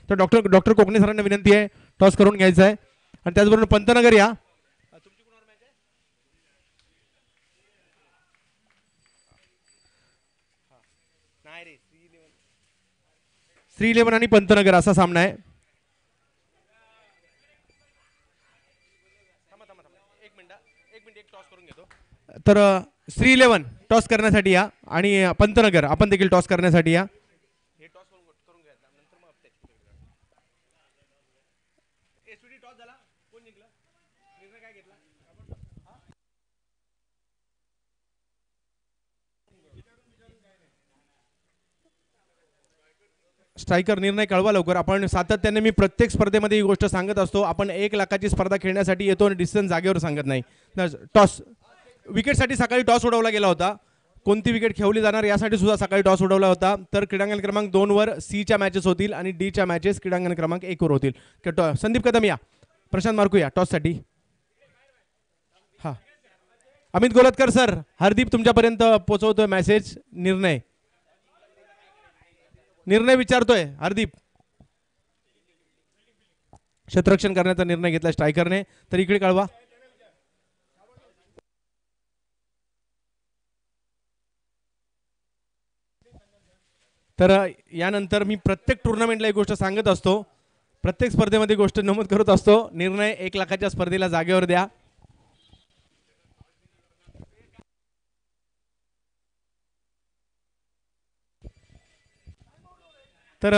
तर डॉक्टर कोकणे सरांना विनंती आहे टॉस करून घ्यायचा आहे. आणि त्याचबरोबर पंतनगर या श्री 11 आणि पंतनगर असा सामना आहे. तर श्री 11 टॉस करण्यासाठी या आणि पंतनगर आपण देखील टॉस करण्यासाठी या. स्ट्रायकर निर्णय कळवा लवकर. आपण सातत्याने मी प्रत्येक स्पर्धेमध्ये ही गोष्ट सांगत असतो, आपण 1 लाखाची स्पर्धा खेळण्यासाठी येतो आणि डिसिजन जागेवर सांगत नाही. टॉस विकेटसाठी सकाळी टॉस उडवला गेला होता. कोणती विकेट खेळली जाणार यासाठी सुद्धा सकाळी टॉस उडवला होता. तर क्रीडांगण क्रमांक 2 वर सी मॅचेस होतील आणि डी मॅचेस क्रीडांगण क्रमांक 1 वर होतील. संदीप कदम या, प्रशांत मार्कू या टॉससाठी. हा अमित गोलतकर सर, हरदीप तुमच्यापर्यंत पोहोचवतोय मेसेज. निर्णय विचारतोय हरदीप. क्षेत्ररक्षण करण्याचा निर्णय घेतला स्ट्रायकरने, तर इकडे कळवा. तर यानंतर मी प्रत्येक टुर्नामेंटला एक गोष्ट सांगत असतो, प्रत्येक स्पर्धेमध्ये गोष्ट नमूद करत असतो, निर्णय 1 लाखाच्या स्पर्धेला जागेवर द्या. तर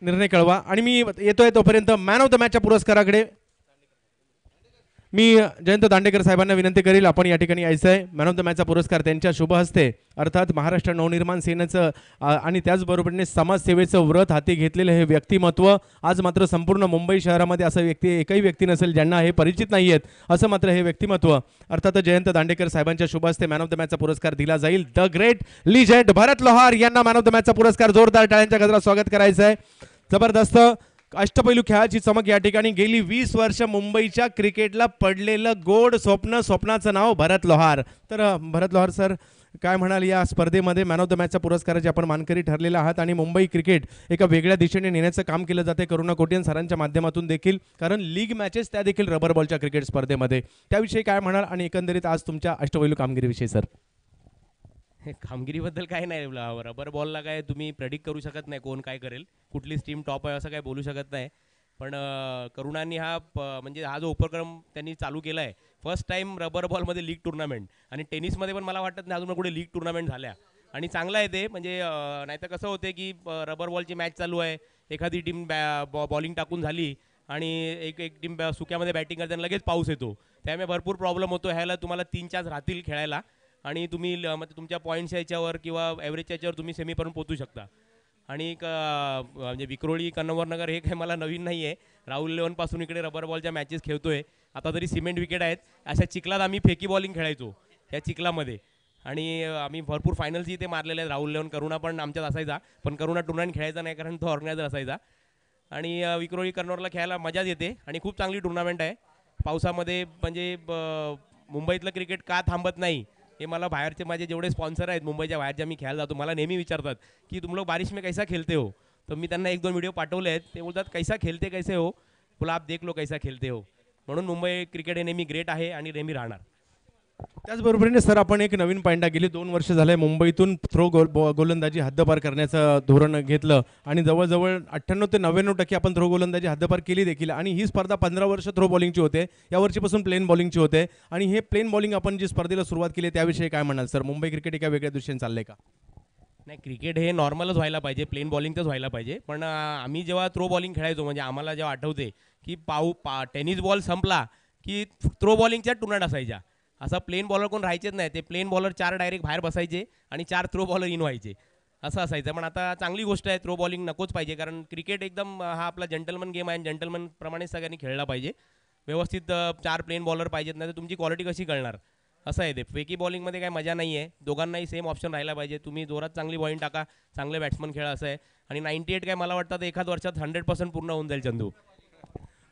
निर्णय कळवा. आणि मी येतोय तोपर्यंत मॅन ऑफ द मॅचच्या पुरस्काराकडे मी जयंत दांडेकर साहेबांना विनंती करेल, आपण या ठिकाणी यायचं आहे. मॅन ऑफ द मॅचचा पुरस्कार त्यांच्या शुभ हस्ते, अर्थात महाराष्ट्र नवनिर्माण सेनेचं आणि त्याचबरोबरीने समाजसेवेचं व्रत हाती घेतलेलं हे व्यक्तिमत्व. आज मात्र संपूर्ण मुंबई शहरामध्ये असं एकही व्यक्ती नसेल ज्यांना हे परिचित नाही आहेत, असं मात्र हे व्यक्तिमत्व. अर्थात जयंत दांडेकर साहेबांच्या शुभ हस्ते मॅन ऑफ द मॅचचा पुरस्कार दिला जाईल. द ग्रेट लिजेंड भरत लोहार यांना मॅन ऑफ द मॅचचा पुरस्कार जोरदार टाळ्यांच्या गजरात स्वागत करायचं आहे. जबरदस्त अष्टपैलू खेळाची चमक या ठिकाणी. गेली 20 वर्ष मुंबईच्या क्रिकेटला पडलेलं गोड स्वप्नाचं नाव भरत लोहार. तर भरत लोहार सर, काय म्हणाल या स्पर्धेमध्ये मॅन ऑफ द मॅचच्या पुरस्काराचे आपण मानकरी ठरलेले आहात आणि मुंबई क्रिकेट एका वेगळ्या दिशेने नेण्याचं काम केलं जाते करुणा कोटियन सरांच्या माध्यमातून देखील, कारण लीग मॅचेस त्या देखील रबर बॉलच्या क्रिकेट स्पर्धेमध्ये, त्याविषयी काय म्हणाल आणि एकंदरीत आज तुमच्या अष्टपैलू कामगिरीविषयी सर? कामगिरीबद्दल काय नाही, रबर बॉलला काय तुम्ही प्रेडिक्ट करू शकत नाही कोण काय करेल, कुठली टीम टॉप आहे असं काय बोलू शकत नाही. पण करुणांनी म्हणजे हा जो उपक्रम त्यांनी चालू केला आहे, फर्स्ट टाइम रबर बॉलमध्ये लीग टुर्नामेंट, आणि टेनिसमध्ये पण मला वाटत नाही अजून कुठे लीग टुर्नामेंट झाल्या, आणि चांगलं आहे ते. म्हणजे नाहीतर कसं होते की रबर बॉलची मॅच चालू आहे, एखादी टीम बॉलिंग टाकून झाली आणि एक टीम सुक्यामध्ये बॅटिंग करताना लगेच पाऊस येतो, त्यामुळे भरपूर प्रॉब्लेम होतो. ह्याला तुम्हाला 3-4 राहतील खेळायला आणि तुम्ही म्हणजे तुमच्या पॉईंट्स याच्यावर किंवा ॲव्हरेजच्या याच्यावर तुम्ही सेमीपर्यंत पोहोचू शकता. आणि म्हणजे विक्रोळी कन्नवरनगर हे काही मला नवीन नाही आहे, राहुल 11 पासून इकडे रबर बॉलच्या मॅचेस खेळतोय. आता तरी सिमेंट विकेट आहेत, अशा चिखलात आम्ही फेकी बॉलिंग खेळायचो या चिखलामध्ये, आणि आम्ही भरपूर फायनल्स इथे मारलेले आहेत. राहुल 11 करुणा पण आमच्यात असायचा, पण करुणा टुर्नामेंट खेळायचा नाही कारण तो ऑर्गनायझर असायचा. आणि विक्रोळी कन्नवरला खेळायला मजाच येते आणि खूप चांगली टुर्नामेंट आहे. पावसामध्ये म्हणजे मुंबईतलं क्रिकेट का थांबत नाही हे मला बाहेरचे माझे जेवढे स्पॉन्सर आहेत मुंबईच्या बाहेर ज्या मी खेळायला जातो, मला नेहमी विचारतात की तुम लोग बारिश में कैसा खेलते हो. तर मी त्यांना 1-2 व्हिडिओ पाठवले आहेत, ते बोलतात कैसा खेलते कैसे हो, बोला आप देख लो कैसा खेलते हो. म्हणून मुंबई क्रिकेट हे नेहमी ग्रेट आहे आणि नेहमी राहणार. त्याचबरोबरीने सर, आपण एक नवीन पॉईंट गेली 2 वर्ष झाले मुंबईतून थ्रो गोलंदाजी हद्दपार करण्याचं धोरण घेतलं आणि जवळजवळ 98 ते 99% आपण थ्रो गोलंदाजी हद्दपार केली देखील. आणि ही स्पर्धा 15 वर्ष थ्रो बॉलिंगची होते, या वर्षीपासून प्लेन बॉलिंगची होते. आणि हे प्लेन बॉलिंग आपण जी स्पर्धेला सुरुवात केली त्याविषयी काय म्हणाल सर? मुंबई क्रिकेट एका वेगळ्या दृष्टीने चाललंय का? नाही, क्रिकेट हे नॉर्मलच व्हायला पाहिजे, प्लेन बॉलिंगच व्हायला पाहिजे. पण आम्ही जेव्हा थ्रो बॉलिंग खेळायचो, म्हणजे आम्हाला जेव्हा आठवते की टेनिस बॉल संपला की थ्रो बॉलिंगच्या टुर्नामेंट असायच्या, असा प्लेन बॉलर कोण राहायचेच नाही. ते प्लेन बॉलर 4 डायरेक्ट बाहेर बसायचे आणि 4 थ्रो बॉलर इन व्हायचे, असं असायचं. पण आता चांगली गोष्ट आहे, थ्रो बॉलिंग नकोच पाहिजे, कारण क्रिकेट एकदम हा आपला जेंटलमन गेम आहे, जेंटलमन प्रमाणे सगळ्यांनी खेळला पाहिजे. व्यवस्थित 4 प्लेन बॉलर पाहिजेत, नाही तर तुमची क्वालिटी कशी कळणार, असं आहे ते. फेकी बॉलिंगमध्ये काय मजा नाही आहे, दोघांनाही सेम ऑप्शन राहायला पाहिजे. तुम्ही जोरात चांगली बॉलिंग टाका, चांगले बॅट्समन खेळा, असं आहे. आणि 98 काय मला वाटतं एखाद वर्षात 100% पूर्ण होऊन जाईल चंदू.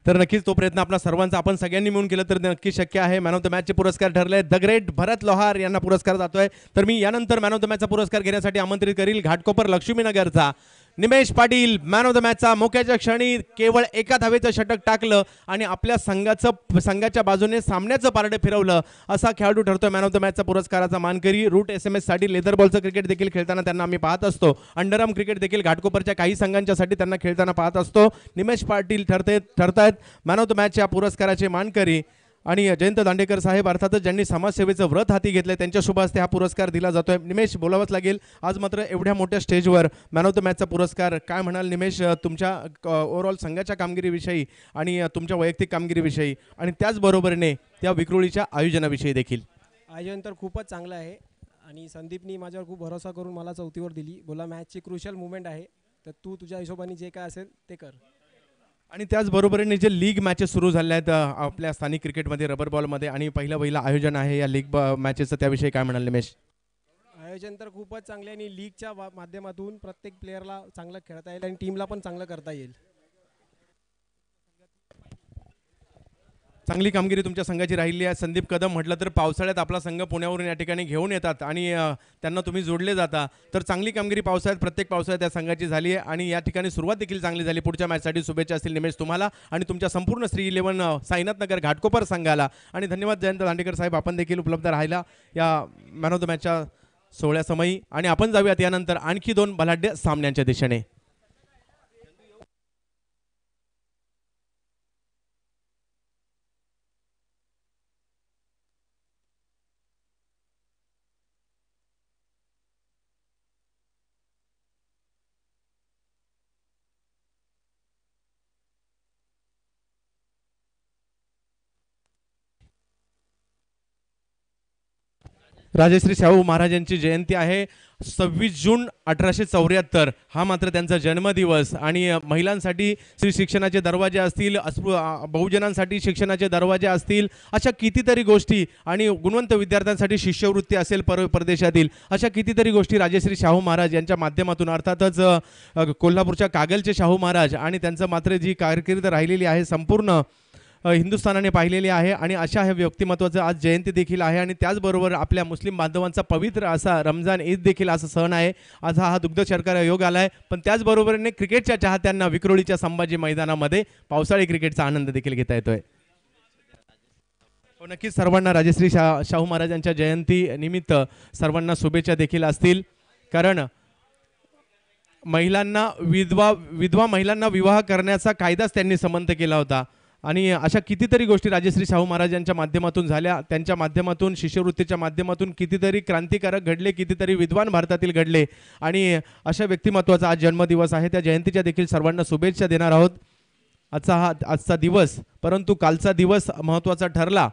तर नक्कीच तो प्रयत्न आपला सर्वांचा आपण सगळ्यांनी मिळून केलं तर नक्की शक्य आहे. मॅन ऑफ द मॅचचे पुरस्कार ठरले द ग्रेट भरत लोहार यांना पुरस्कार जातोय. तर मी यानंतर मॅन ऑफ द मॅचचा पुरस्कार घेण्यासाठी आमंत्रित करील घाटकोपर लक्ष्मीनगरचा निमेश पाटील मॅन ऑफ द मॅचचा मोक्याच्या क्षणी केवळ एका धावेचं षटक टाकलं आणि आपल्या संघाच्या बाजूने सामन्याचं पारडे फिरवलं असा खेळाडू ठरतोय मॅन ऑफ द मॅचचा पुरस्काराचा मानकरी. रूट SMS साठी लेदर बॉलचं क्रिकेट देखील खेळताना त्यांना आम्ही पाहत असतो. अंडरआर्म क्रिकेट देखील घाटकोपरच्या काही संघांच्यासाठी त्यांना खेळताना पाहत असतो. निमेश पाटील ठरतायत मॅन ऑफ द मॅचच्या पुरस्काराचे मानकरी. आणि जयंत दांडेकर साहेब अर्थातच ज्यांनी समाजसेवेचं व्रत हाती घेतलंय त्यांच्या शुभ हस्ते हा पुरस्कार दिला जातोय. निमेश बोलावंच लागेल आज मात्र एवढ्या मोठ्या स्टेजवर मॅन ऑफ द मॅचचा पुरस्कार. काय म्हणाल निमेश तुमच्या ओव्हरऑल संघाच्या कामगिरीविषयी आणि तुमच्या वैयक्तिक कामगिरीविषयी आणि त्याचबरोबरीने त्या विक्रोळीच्या आयोजनाविषयी देखील? आयोजन तर खूपच चांगलं आहे आणि संदीपनी माझ्यावर खूप भरोसा करून मला चौथीवर दिली. बोला मॅचची क्रुशियल मुवमेंट आहे तर तू तुझ्या हिशोबाने जे काय असेल ते कर. आणि त्याचबरोबरीने जे लीग मॅचेस सुरू झाल्या आहेत आपल्या स्थानिक क्रिकेटमध्ये रबर बॉलमध्ये आणि पहिलं आयोजन आहे या लीग मॅचेसचं, त्याविषयी काय म्हणाल निमेश? आयोजन तर खूपच चांगले आणि लीगच्या माध्यमातून प्रत्येक प्लेअरला चांगलं खेळता येईल आणि टीमला पण चांगलं करता येईल. चांगली कामगिरी तुमच्या संघाची राहिली आहे. संदीप कदम म्हटलं तर पावसाळ्यात आपला संघ पुण्यावरून या ठिकाणी घेऊन येतात आणि त्यांना तुम्ही जोडले जाता. तर चांगली कामगिरी प्रत्येक पावसाळ्यात त्या संघाची झाली आहे आणि या ठिकाणी सुरुवात देखील चांगली झाली. पुढच्या मॅचसाठी शुभेच्छा असतील निमेश तुम्हाला आणि तुमच्या संपूर्ण श्री 11 साईनाथनगर घाटकोपर संघाला. आणि धन्यवाद जयंत दांडेकर साहेब, आपण देखील उपलब्ध राहिला या मॅन ऑफ द मॅचच्या सोहळ्यासमयी. आणि आपण जाऊयात यानंतर आणखी 2 बलाढ्य सामन्यांच्या दिशेने. राजश्री शाहू महाराजांची जयंती आहे 26 जून 1874. हा मात्र त्यांचा जन्मदिवस. आणि महिलांसाठी स्त्री शिक्षणाचे दरवाजे असतील, बहुजनांसाठी शिक्षणाचे दरवाजे असतील, अशा कितीतरी गोष्टी आणि गुणवंत विद्यार्थ्यांसाठी शिष्यवृत्ती असेल परदेशातील, अशा कितीतरी गोष्टी राजश्री शाहू महाराज यांच्या माध्यमातून अर्थातच कोल्हापूरच्या कागलचे शाहू महाराज आणि त्यांचं मात्र जी कारकीर्द राहिलेली आहे संपूर्ण हिंदुस्थानाने पाहिलेली आहे. आणि अशा ह्या व्यक्तिमत्वाचं आज जयंती देखील आहे. आणि त्याचबरोबर आपल्या मुस्लिम बांधवांचा पवित्र असा रमजान ईद देखील असा सण आहे. आज हा दुग्ध शर्करा योग आला आहे. पण त्याचबरोबरीने क्रिकेटच्या चाहत्यांना विक्रोळीच्या संभाजी मैदानामध्ये पावसाळी क्रिकेटचा आनंद देखील घेता येतोय. नक्कीच सर्वांना राजश्री शाहू महाराजांच्या जयंती निमित्त सर्वांना शुभेच्छा देखील असतील. कारण महिलांना विधवा महिलांना विवाह करण्याचा कायदाच त्यांनी संमत केला होता. आणि अशा कितीतरी गोष्टी राजश्री शाहू महाराजांच्या माध्यमातून झाल्या. त्यांच्या माध्यमातून शिष्यवृत्तीच्या माध्यमातून कितीतरी क्रांतिकारक घडले, कितीतरी विद्वान भारतातील घडले. आणि अशा व्यक्तिमत्वाचा आज जन्मदिवस आहे. त्या जयंतीच्या देखील सर्वांना शुभेच्छा देणार आहोत. आजचा दिवस, परंतु कालचा दिवस महत्त्वाचा ठरला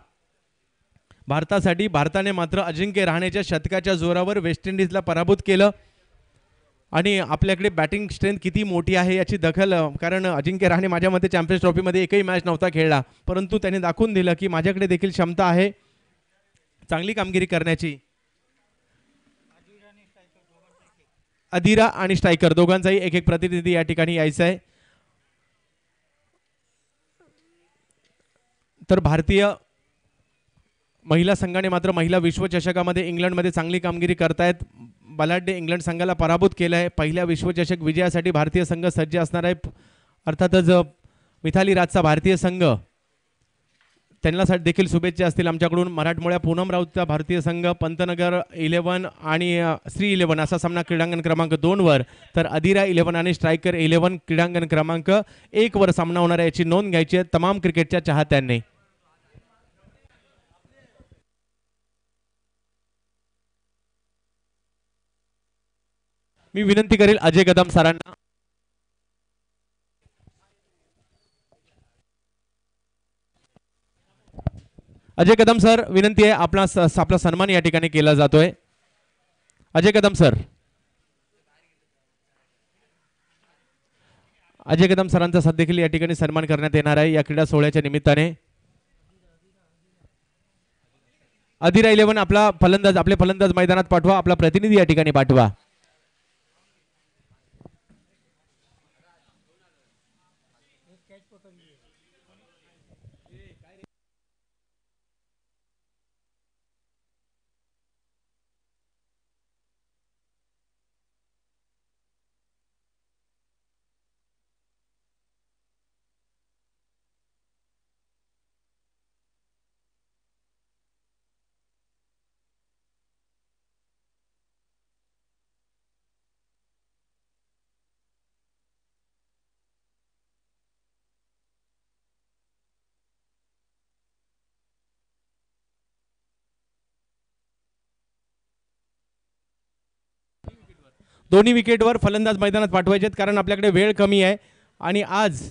भारतासाठी. भारताने मात्र अजिंक्य रहाणेच्या शतकाच्या जोरावर वेस्ट इंडिजला पराभूत केलं. आणि आपल्याकडे बॅटिंग स्ट्रेंथ किती मोठी आहे याची दखल, कारण अजिंक्य रहाणे माझ्या मते चॅम्पियन्स ट्रॉफीमध्ये एकही मॅच नव्हता खेळला, परंतु त्याने दाखवून दिलं की माझ्याकडे देखील क्षमता आहे चांगली कामगिरी करण्याची. अधीरा आणि स्ट्रायकर दोघांचाही एक एक प्रतिनिधी या ठिकाणी यायचा आहे. तर भारतीय महिला संघाने मात्र महिला विश्वचषकामध्ये इंग्लंडमध्ये चांगली कामगिरी करतायत. बलाढ्य इंग्लंड संघाला पराभूत केलं आहे. पहिल्या विश्वचषक विजयासाठी भारतीय संघ सज्ज असणार आहे. अर्थातच मिथाली राजचा भारतीय संघ, त्यांना देखील शुभेच्छा असतील आमच्याकडून. मराठमोळ्या पूनम राऊतचा भारतीय संघ पंतनगर 11 आणि श्री 11 असा सामना क्रीडांगण क्रमांक 2 वर, तर अधीरा 11 आणि स्ट्रायकर 11 क्रीडांगण क्रमांक 1 वर सामना होणार आहे याची नोंद घ्यायची आहे तमाम क्रिकेटच्या चाहत्यांनी. मी विनंती करेल अजय कदम सरांना. अजय कदम सर, विनंती आहे, आपला सन्मान या ठिकाणी केला जातोय. अजय कदम सर, अजय कदम सरांचा सध्या देखील या ठिकाणी सन्मान करण्यात येणार आहे या क्रीडा सोहळ्याच्या निमित्ताने. अधीरा 11 आपले फलंदाज मैदानात पाठवा, आपला प्रतिनिधी या ठिकाणी पाठवा. दोन्ही विकेटवर फलंदाज मैदानात पाठवायचे आहेत कारण आपल्याकडे वेळ कमी आहे. आणि आज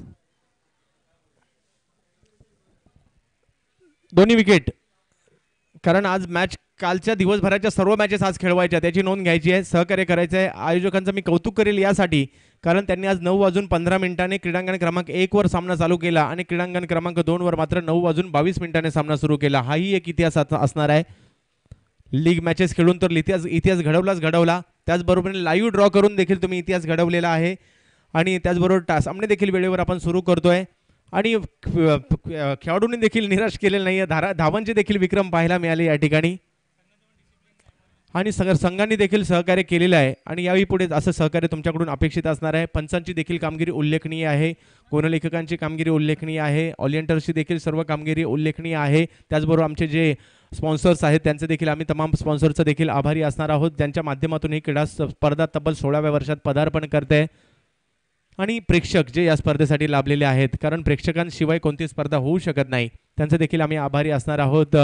दोन्ही विकेट, कारण आज मॅच कालच्या दिवसभराच्या सर्व मॅचेस आज खेळवायच्या, त्याची नोंद घ्यायची आहे, सहकार्य करायचं आहे. आयोजकांचं मी कौतुक करेल यासाठी, कारण त्यांनी आज 9:15 क्रीडांगण क्रमांक 1 वर सामना चालू केला आणि क्रीडांगण क्रमांक 2 वर मात्र 9:22 सामना सुरू केला. हाही एक इतिहास असणार आहे. लीग मॅचेस खेळून तर इतिहास घडवला, त्याचबरोबर लाईव्ह ड्रॉ करून देखील तुम्ही इतिहास घडवलेला आहे. आणि त्याचबरोबर सामने देखील वेळेवर आपण सुरू करतोय आणि खेळाडूंनी देखील निराश केलेलं नाही आहे. धावांचे देखील विक्रम पाहायला मिळाले या ठिकाणी आणि संघांनी देखील सहकार्य केलेलं आहे आणि यावेळी पुढे असं सहकार्य तुमच्याकडून अपेक्षित असणार आहे. पंचांची देखील कामगिरी उल्लेखनीय आहे, गुणलेखकांची कामगिरी उल्लेखनीय आहे, ऑलिएंटर्सची देखील सर्व कामगिरी उल्लेखनीय आहे. त्याचबरोबर आमचे जे स्पॉन्सर्स आहेत त्यांचे देखील आम्ही तमाम स्पॉन्सरचं देखील आभारी असणार आहोत, ज्यांच्या माध्यमातून ही क्रीडा स्पर्धा तब्बल 16व्या वर्षात पदार्पण करते. आणि प्रेक्षक जे या स्पर्धेसाठी लाभलेले आहेत, कारण प्रेक्षकांशिवाय कोणती स्पर्धा होऊ शकत नाही, त्यांचे देखील आम्ही आभारी असणार आहोत.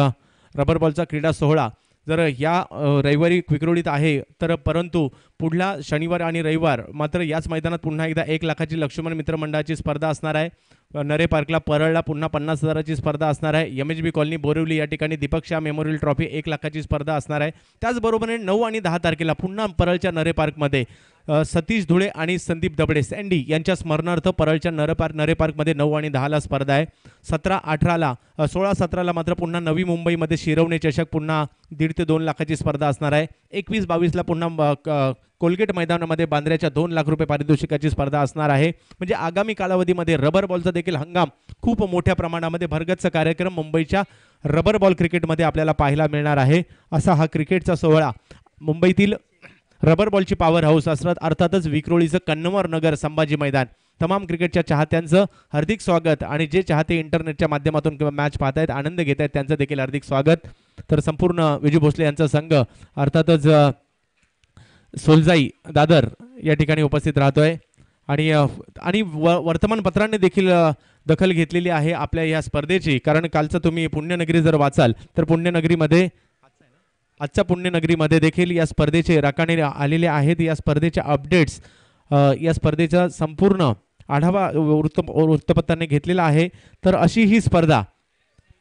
रबर बॉलचा क्रीडा सोहळा जर या रविवारी विक्रोळीत आहे तर परंतु पुढला शनिवार आणि रविवार मात्र याच मैदानात पुन्हा एकदा 1 लाखाची लक्ष्मण मित्र मंडळाची स्पर्धा असणार आहे. नरे पार्कला परळला पुन्हा 50,000ची स्पर्धा असणार आहे. MHB कॉलनी बोरिवली या ठिकाणी दीपक शाह मेमोरियल ट्रॉफी 1 लाखाची स्पर्धा असणार आहे. त्याचबरोबर 9 आणि 10 तारखेला पुन्हा परळच्या नरे पार्कमध्ये सतीश धुळे आणि संदीप दबडे सँडी यांच्या स्मरणार्थ परळच्या नरे पार्कमध्ये 9 आणि 10ला स्पर्धा आहे. 16-17ला मात्र पुन्हा नवी मुंबईमध्ये शिरवणे चषक पुन्हा 1.5 ते 2 लाखाची स्पर्धा असणार आहे. 21-22ला पुन्हा कोलगेट मैदानामध्ये बांद्र्याच्या 2 लाख रुपये पारितोषिकाची स्पर्धा असणार आहे. म्हणजे आगामी कालावधीमध्ये रबर बॉलचा देखील हंगाम खूप मोठ्या प्रमाणामध्ये भरगच्च कार्यक्रम मुंबईच्या रबर बॉल क्रिकेटमध्ये आपल्याला पाहायला मिळणार आहे. असा हा क्रिकेटचा सोहळा मुंबईतील रबर बॉलची पॉवर हाऊस अर्थातच विक्रोळीचं कन्नवर नगर संभाजी मैदान, तमाम क्रिकेटच्या चाहत्यांचं हार्दिक स्वागत आणि जे चाहते इंटरनेटच्या माध्यमातून किंवा मॅच पाहतायत आनंद घेत आहेत त्यांचं देखील हार्दिक स्वागत. तर संपूर्ण विजू भोसले यांचा संघ अर्थातच सोलजाई दादर या ठिकाणी उपस्थित राहतोय आणि वर्तमानपत्रांनी देखील दखल घेतलेली आहे आपल्या या स्पर्धेची, कारण कालचं तुम्ही पुण्यनगरी जर वाचाल तर पुण्यनगरीमध्ये आजच्या पुण्यनगरीमध्ये देखील या स्पर्धेचे राखाणे आलेले आहेत. या स्पर्धेच्या अपडेट्स या स्पर्धेचा संपूर्ण आढावा वृत्तपत्राने घेतलेला आहे. तर अशी ही स्पर्धा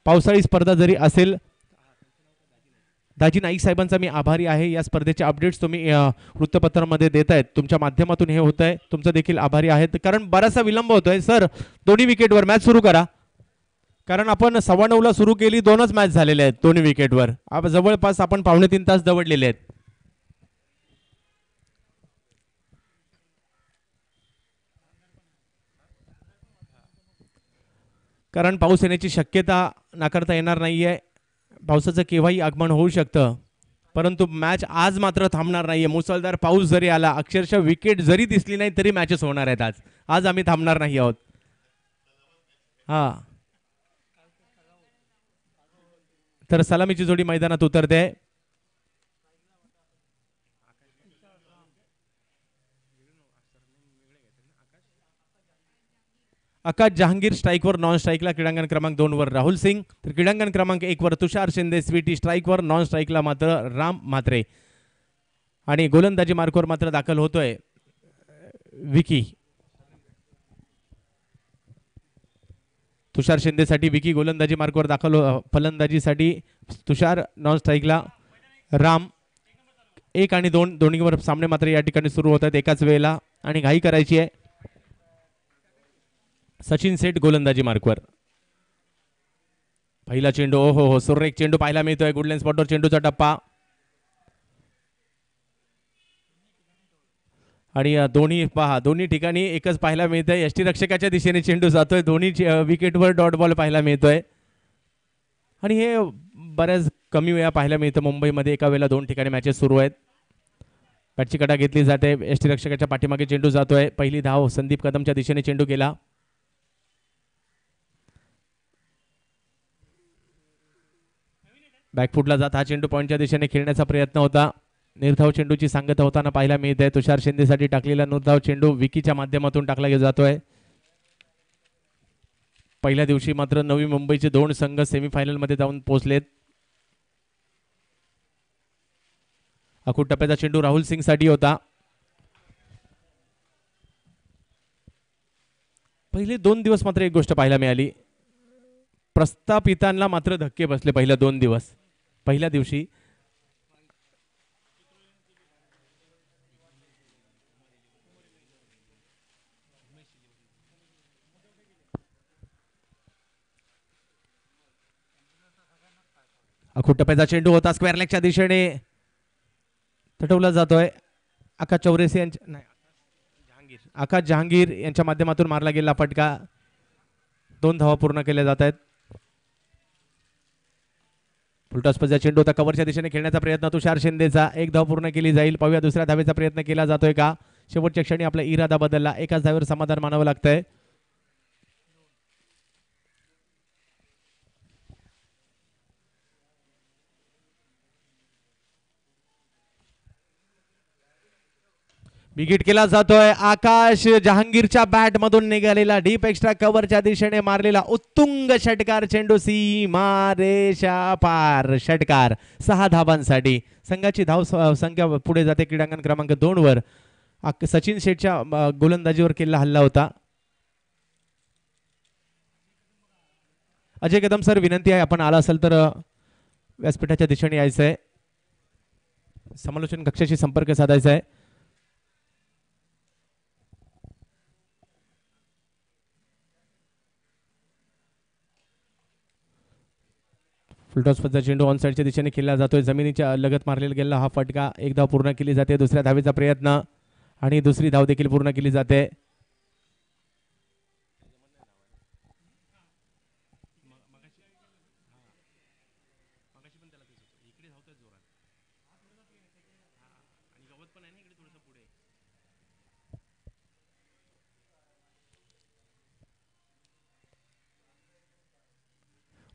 पावसाळी स्पर्धा जरी असेल, दाजी नाईक साहेबांचा मी आभारी आहे. या स्पर्धेचे अपडेट्स तुम्ही वृत्तपत्रामध्ये देत आहेत, तुमच्या माध्यमातून हे होत आहे, तुमचं देखील आभारी आहेत. कारण बराचसा विलंब होतोय. सर, दोन्ही विकेटवर मॅच सुरू करा, कारण आपण 9:15ला सुरू केली, 2च मॅच झालेले आहेत दोन्ही विकेटवर. जवळपास आपण 2.5 तास दवडलेले आहेत. कारण पाऊस येण्याची शक्यता नाकारता येणार नाहीये. पावसाचं केव्हाही आगमन होऊ शकतं, परंतु मॅच आज मात्र थांबणार नाहीये. मुसळधार पाऊस जरी आला, अक्षरशः विकेट जरी दिसली नाही तरी मॅचेस होणार आहेत. आज आम्ही थांबणार नाही आहोत. हा, तर सलामीची जोडी मैदानात उतरते. आकाश जहांगीर स्ट्राईकवर, नॉन स्ट्राईकला क्रीडांगण क्रमांक 2 वर राहुल सिंग, तर क्रीडांगण क्रमांक 1 वर तुषार शिंदे स्वीटी स्ट्राईकवर, नॉन स्ट्राईकला मात्र राम म्हात्रे आणि गोलंदाजी मार्कवर मात्र दाखल होतोय विकी. तुषार शिंदेसाठी विकी गोलंदाजी मार्कवर दाखल, फलंदाजीसाठी तुषार, नॉन स्ट्राईकला राम. 1 आणि 2 दोन्हीवर सामने मात्र या ठिकाणी सुरू होत आहेत एकाच वेळेला आणि घाई करायची आहे. सचिन सेठ गोलंदाजी मार्कवर. पहिला चेंडू, हो सुरेख चेंडू पाहायला मिळतोय. गुडलेन स्पॉटवर चेंडूचा टप्पा आणि दोन्ही ठिकाणी एकच पाहायला मिळतंय. यष्टीरक्षकाच्या दिशेने चेंडू जातोय. दोन्ही विकेटवर डॉट बॉल पाहायला मिळतोय आणि हे बऱ्याच कमी वेळा पाहायला मिळतं मुंबईमध्ये. एका वेळेला 2 ठिकाणी मॅचेस सुरू आहेत. बॅटची कडा घेतली जाते. यष्टीरक्षकाच्या पाठीमागे चेंडू जातोय. पहिली धाव संदीप कदमच्या दिशेने चेंडू गेला. बॅकफुटला जात हा चेंडू पॉईंटच्या दिशेने खेळण्याचा प्रयत्न होता. निर्धाव चेंडूची सांगता होताना पाहायला मिळत आहे. तुषार शिंदेसाठी टाकलेला निर्धाव चेंडू विकीच्या माध्यमातून टाकला जातोय. पहिल्या दिवशी मात्र नवी मुंबईचे 2 संघ सेमीफायनल मध्ये जाऊन पोहोचलेत. अखूट टप्प्याचा चेंडू राहुल सिंग साठी होता. पहिले 2 दिवस मात्र एक गोष्ट पाहायला मिळाली, प्रस्थापितांना मात्र धक्के बसले पहिल्या 2 दिवस. पहिल्या दिवशी अखूट टप्प्याचा चेंडू होता, स्क्वेअर लेगच्या दिशेने तटवला जातोय. आकाश चौरेसी यांच्या नाही, आकाश जहांगीर यांच्या माध्यमातून मारला गेला फटका. 2 धावा पूर्ण केल्या जात आहेत. फुलटॉसचा चेंडू होता, कव्हरच्या दिशेने खेळण्याचा प्रयत्न तुषार शिंदेचा. 1 धाव पूर्ण केली जाईल. पाहूया दुसऱ्या धावेचा प्रयत्न केला जातोय का. शेवटच्या क्षणी आपला इरादा बदलला. एकाच धावेवर समाधान मानावं लागतंय. विकेट केला जातोय. आकाश जहांगीरच्या बॅट मधून निघालेला डीप एक्स्ट्रा कव्हरच्या दिशेने मारलेला उत्तुंग षटकार चेंडू सीमा रेषा पार. षटकार 6 धावांसाठी. संघाची धाव संख्या पुढे जाते क्रीडांगण क्रमांक 2 वर. सचिन शेठच्या गोलंदाजीवर केलेला हल्ला होता. अजय कदम सर, विनंती आहे आपण आला असेल तर व्यासपीठाच्या दिशेने यायचंय. समालोचन कक्षाशी संपर्क साधायचा आहे. फुलटॉसचा चेंडू ऑन साईडच्या दिशेने खेळला जातोय. जमिनीच्या लगत मारलेला गेला हा फटका. 1 धाव पूर्ण केली जाते. दुसऱ्या धावेचा प्रयत्न आणि दुसरी धाव देखील पूर्ण केली जाते.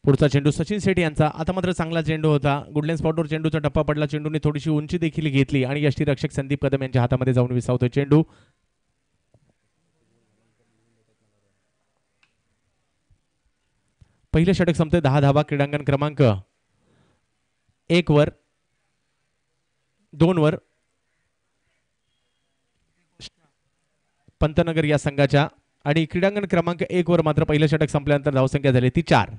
पुढचा चेंडू सचिन शेट्टी यांचा. आता मात्र चांगला चेंडू होता. गुडलेन स्पॉटवर चेंडूचा टप्पा पडला. चेंडूने थोडीशी उंची देखील घेतली आणि यष्टीरक्षक संदीप कदम यांच्या हातामध्ये जाऊन विसावतोय चेंडू. पहिले षटक संपते 10 धावा क्रीडांगण क्रमांक 1 वर. 2 वर पंतनगर या संघाच्या आणि क्रीडांगण क्रमांक 1 वर मात्र पहिलं षटक संपल्यानंतर धावसंख्या झाली ती 4.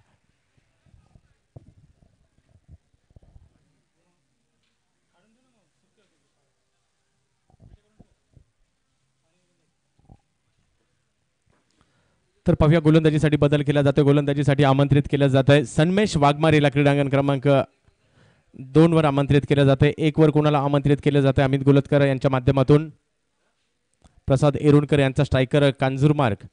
तर पाहूया गोलंदाजीसाठी बदल केला जातोय. गोलंदाजीसाठी आमंत्रित केलं जात आहे सन्मेश वाघमारेला क्रीडांगण क्रमांक 2 वर आमंत्रित केलं जातंय. 1 वर कोणाला आमंत्रित केलं जातंय अमित गोलतकर यांच्या माध्यमातून. प्रसाद एरुणकर यांचा स्ट्रायकर कांजूरमार्ग,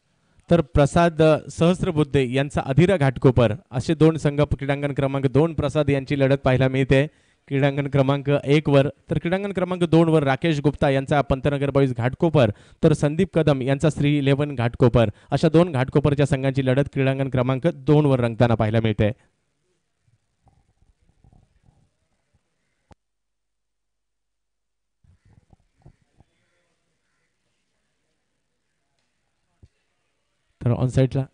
तर प्रसाद सहस्त्रबुद्धे यांचा अधिरा घाटकोपर असे 2 संघ क्रीडांगण क्रमांक 2 प्रसाद यांची लढत पाहायला मिळते क्रीडांगण क्रमांक 1 वर. तर क्रीडांगण क्रमांक 2 वर राकेश गुप्ता यांचा पंतनगर बॉईज घाटकोपर, तर संदीप कदम यांचा श्री 11 घाटकोपर अशा 2 घाटकोपरच्या संघांची लढत क्रीडांगण क्रमांक 2 वर रंगताना पाहायला मिळते. तर ऑन साईडला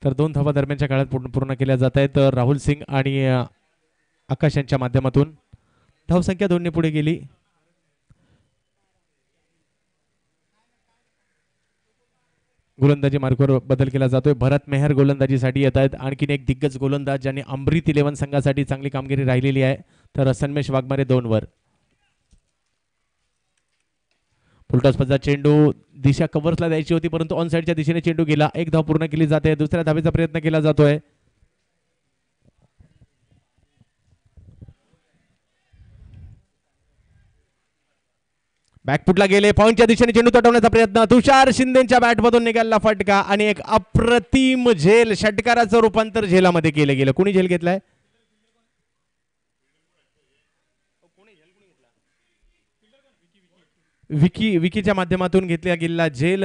तर 2 धावा दरम्यानच्या काळात पूर्ण केल्या जात आहेत. तर राहुल सिंग आणि आकाश यांच्या माध्यमातून धावसंख्या 2 ने पुढे गेली. गोलंदाजी मार्गावर बदल केला जातोय. भरत मेहर गोलंदाजीसाठी येत आहेत. आणखीन एक दिग्गज गोलंदाज ज्यांनी अमृत 11 संघासाठी चांगली कामगिरी राहिलेली आहे. तर सन्मेश वाघमारे 2 वर. फुलटॉसचा चेंडू दिशा कव्हर्सला द्यायची होती परंतु ऑन साईडच्या दिशेने चेंडू गेला. 1 धाव पूर्ण केली जाते. दुसऱ्या धावेचा प्रयत्न केला जातोय. बॅकफुटला गेले. पॉइंटच्या दिशेने चेंडू तटवण्याचा प्रयत्न. तुषार शिंदेच्या बॅटमधून निघाला फटका आणि एक अप्रतिम झेल. षटकाराचं रूपांतर झेलामध्ये केलं गेलं. कुणी झेल घेतलाय? विकीच्या माध्यमातून घेतला गेलेला झेल.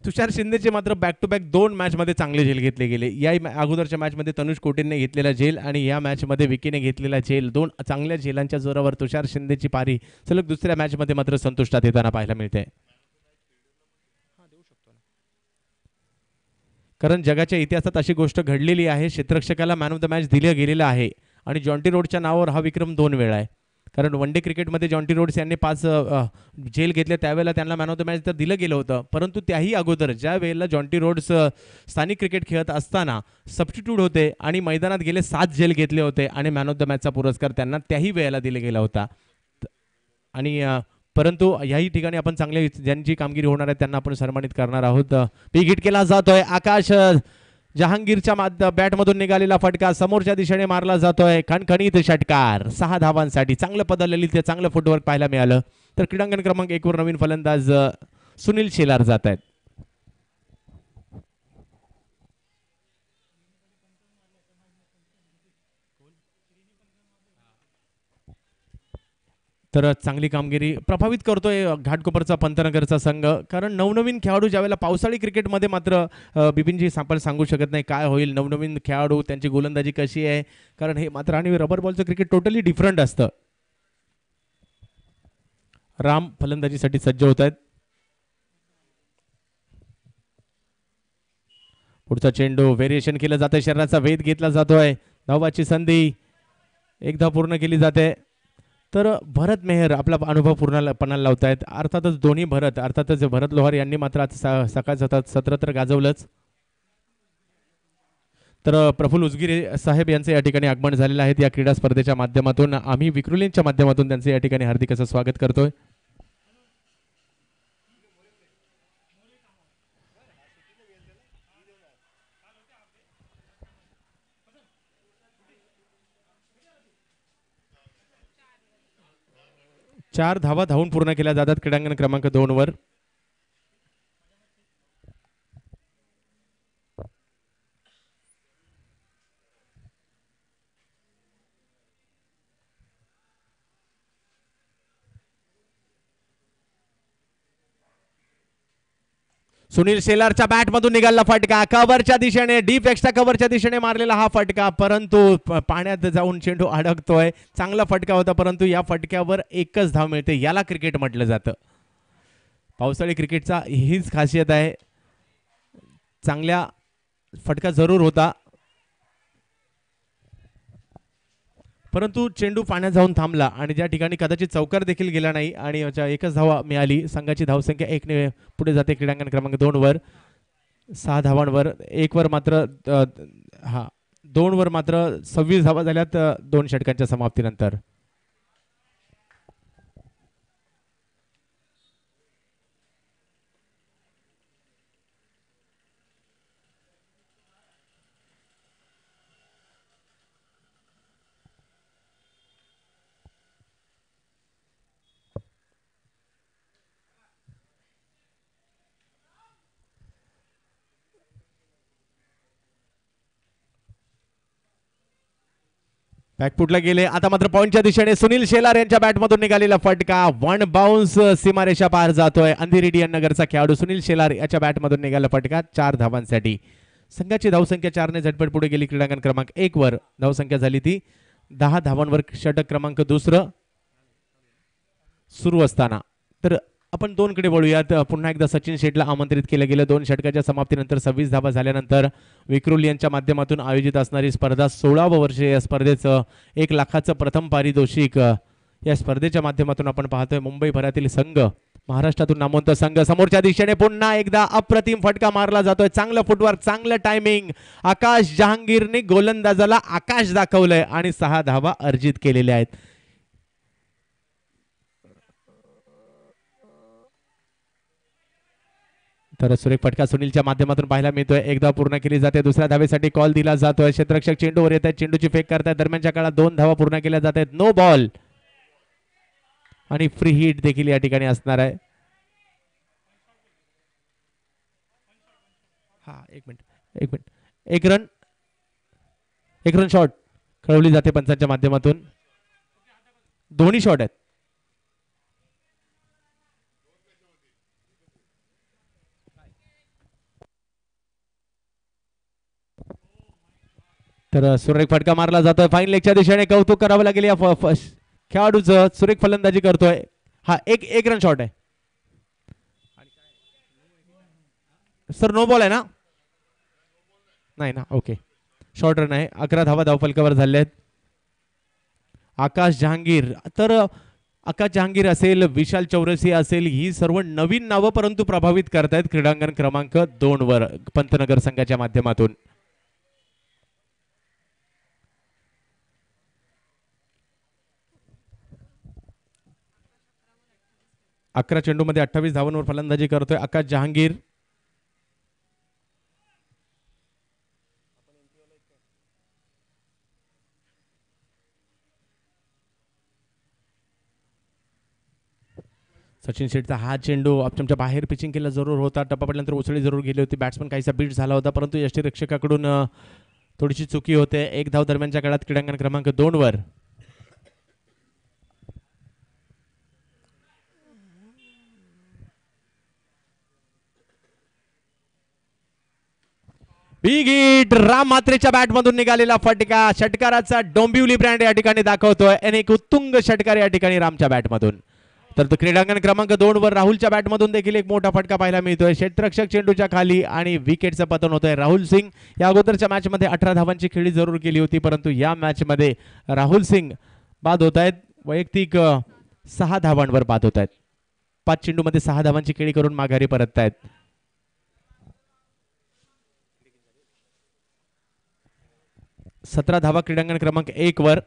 तुषार शिंदेचे मात्र बॅक टू बॅक 2 मॅच मध्ये चांगले झेल घेतले गेले. या अगोदरच्या मॅच मध्ये तनुष कोटेने घेतलेला झेल आणि या मॅच मध्ये विकीने घेतलेला झेल. 2 चांगल्या झेलांच्या जोरावर तुषार शिंदेची पारी सलग दुसऱ्या मॅच मध्ये मात्र संतुष्टात येताना पाहायला मिळते. कारण जगाच्या इतिहासात अशी गोष्ट घडलेली आहे, क्षेत्ररक्षकाला मॅन ऑफ द मॅच दिलं गेलेलं आहे आणि जॉन्टी रोड्सच्या नावावर हा विक्रम 2 वेळा आहे. कारण वन डे क्रिकेटमध्ये जॉन्टी रोड्स यांनी 5 झेल घेतले, त्यावेळेला त्यांना मॅन ऑफ द मॅच तर दिलं गेलं होतं. परंतु त्याही अगोदर ज्या वेळेला जॉन्टी रोड्स स्थानिक क्रिकेट खेळत असताना सबस्टिट्यूट होते आणि मैदानात गेले 7 झेल घेतले होते आणि मॅन ऑफ द मॅचचा पुरस्कार त्यांना त्याही वेळेला दिला गेला होता. आणि परंतु याही ठिकाणी आपण चांगले ज्यांची कामगिरी होणार आहे त्यांना आपण सन्मानित करणार आहोत. पीक हिट केला जातोय. आकाश जहांगीरच्या बॅटमधून निघालेला फटका समोरच्या दिशेने मारला जातोय. खणखणीत षटकार 6 धावांसाठी. चांगलं पदरलेली ते चांगलं फुटवर्क पाहायला मिळालं. तर क्रीडांगण क्रमांक 1 वर नवीन फलंदाज सुनील शेलार जात आहेत. तर चांगली कामगिरी प्रभावित करतोय घाटकोपरचा पंतनगरचा संघ. कारण नवनवीन खेळाडू ज्यावेळेला पावसाळी क्रिकेटमध्ये मात्र बिपिनजी आपण सांगू शकत नाही काय होईल. नवनवीन खेळाडू त्यांची गोलंदाजी कशी आहे, कारण हे मात्र आणि रबर बॉलचं क्रिकेट टोटली डिफरंट असतं. राम फलंदाजीसाठी सज्ज होत आहेत. पुढचा चेंडू व्हेरिएशन केलं जातंय. शरीराचा वेध घेतला जातोय. धावाची संधी एकदा पूर्ण केली जाते. तर भरत मेहर आपला अनुभव पूर्ण पणाला लावत आहेत. अर्थातच दोन्ही अर्थातच भरत लोहार यांनी मात्र आज सकाळ सत्र तर गाजवलंच. तर प्रफुल्ल उजगिरे साहेब यांचे या ठिकाणी आगमन झालेलं आहे. या क्रीडा स्पर्धेच्या माध्यमातून आम्ही विक्रोलींच्या माध्यमातून त्यांचे या ठिकाणी हार्दिक असं स्वागत करतोय. चार धावा धावून पूर्ण केल्या जातात क्रीडांगण क्रमांक 2 वर. सुनील शेलारच्या बॅटमधून निघाला फटका. कव्हरच्या दिशेने डीप एक्स्ट्रा कव्हरच्या दिशेने मारलेला हा फटका, परंतु पाण्यात जाऊन चेंडू अडकतोय. चांगला फटका होता, परंतु या फटक्यावर एकच धाव मिळते. याला क्रिकेट म्हटलं जातं. पावसाळी क्रिकेटचा हीच खासियत आहे. चांगल्या फटका जरूर होता, परंतु चेंडू पाण्यात जाऊन थांबला आणि ज्या ठिकाणी कदाचित चौकार देखील गेला नाही आणि एकच धावा मिळाली. संघाची धावसंख्या 1 ने पुढे जाते क्रीडांगण क्रमांक 2 वर. 6 धावांवर 1 वर मात्र 2 वर मात्र 26 धावा झाल्यात 2 षटकांच्या समाप्तीनंतर. बॅकफुटला गेले. आता मात्र पॉइंटच्या दिशेने सुनील शेलार यांच्या बॅटमधून निघालेला फटका. 1 बाउन्स सीमारेषा पार जातोय. अंधेरी डी नगरचा खेळाडू सुनील शेलार याच्या बॅटमधून निघाला फटका 4 धावांसाठी. संघाची धावसंख्या 4 ने झटपट पुढे गेली. क्रीडांगण क्रमांक 1 वर धावसंख्या झाली ती 10 धावांवर. षटक क्रमांक 2 सुरू असताना तर आपण 2 कडे वळूयात. पुन्हा एकदा सचिन शेटला आमंत्रित केलं गेलं. 2 षटकाच्या समाप्तीनंतर 26 धावा झाल्यानंतर विक्रोली यांच्या माध्यमातून आयोजित असणारी स्पर्धा 16व वर्ष. या स्पर्धेचं 1 लाखाचं प्रथम पारितोषिक या स्पर्धेच्या माध्यमातून आपण पाहतोय. मुंबईभरातील संघ, महाराष्ट्रातून नामवंत संघ. समोरच्या दिशेने पुन्हा एकदा अप्रतिम फटका मारला जातोय. चांगलं फुटवर्क, चांगलं टायमिंग. आकाश जहांगीरने गोलंदाजाला आकाश दाखवलंय आणि 6 धावा अर्जित केलेल्या आहेत. तर सुरेख फटका सुनीलच्या माध्यमातून पाहायला मिळतोय. एकदा पूर्ण केली जाते. दुसऱ्या धावेसाठी कॉल दिला जातोय. क्षेत्ररक्षक चेंडूवर येत आहेत. चेंडूची फेक करतायत. दरम्यानच्या काळात 2 धावा पूर्ण केल्या जात आहेत. नो बॉल आणि फ्री हिट देखील या ठिकाणी असणार आहे. एक मिनिट. एक रन शॉट कळवली जाते पंचांच्या माध्यमातून. दोन्ही शॉट आहेत. तर सुरेख फटका मारला जातोय. फाईन लेगच्या दिशेने. कौतुक करावं लागेल या खेळाडूचं. सुरेख फलंदाजी करतोय. एक रन शॉट आहे सर. नो बॉल आहे ना? नाही ना? ओके, शॉर्ट रन आहे. 11 धावा धावफलकावर झाले आहेत. आकाश जहांगीर. तर आकाश जहांगीर असेल, विशाल चौरसिया असेल, ही सर्व नवीन नावं परंतु प्रभावित करतायत क्रीडांगण क्रमांक 2 वर पंतनगर संघाच्या माध्यमातून. 11 चेंडूमध्ये 28 धावांवर फलंदाजी करतोय आकाश जहांगीर. सचिन शेठचा हा चेंडू ऑप्शनच्या बाहेर पिचिंग केला जरूर होता. टप्पा पडल्यानंतर उसळी जरूर गेली होती. बॅट्समन काहीसा बीट झाला होता, परंतु यष्टीरक्षकाकडून थोडीशी चुकी होते. एक धाव दरम्यानच्या काळात क्रीडांगण क्रमांक 2 वर. बिग हिट राम म्हात्रेच्या बॅटमधून निघालेला फटका षटकाराचा डोंबिवली ब्रँड या ठिकाणी दाखवतोय. आणि एक उत्तुंग षटकार या ठिकाणी रामच्या बॅटमधून. तर क्रीडांगण क्रमांक 2 वर राहुलच्या बॅटमधून देखील एक मोठा फटका पाहायला मिळतोय. क्षेत्ररक्षक चेंडूच्या खाली आणि विकेटचं पतन होतंय. राहुल सिंग या अगोदरच्या मॅच मध्ये 18 धावांची खेळी जरूर केली होती, परंतु या मॅच मध्ये राहुल सिंग बाद होत आहेत. वैयक्तिक 6 धावांवर बाद होत आहेत. 5 चेंडूमध्ये 6 धावांची खेळी करून माघारी परतत आहेत. 17 धावा क्रीडांगण क्रमांक 1 वर.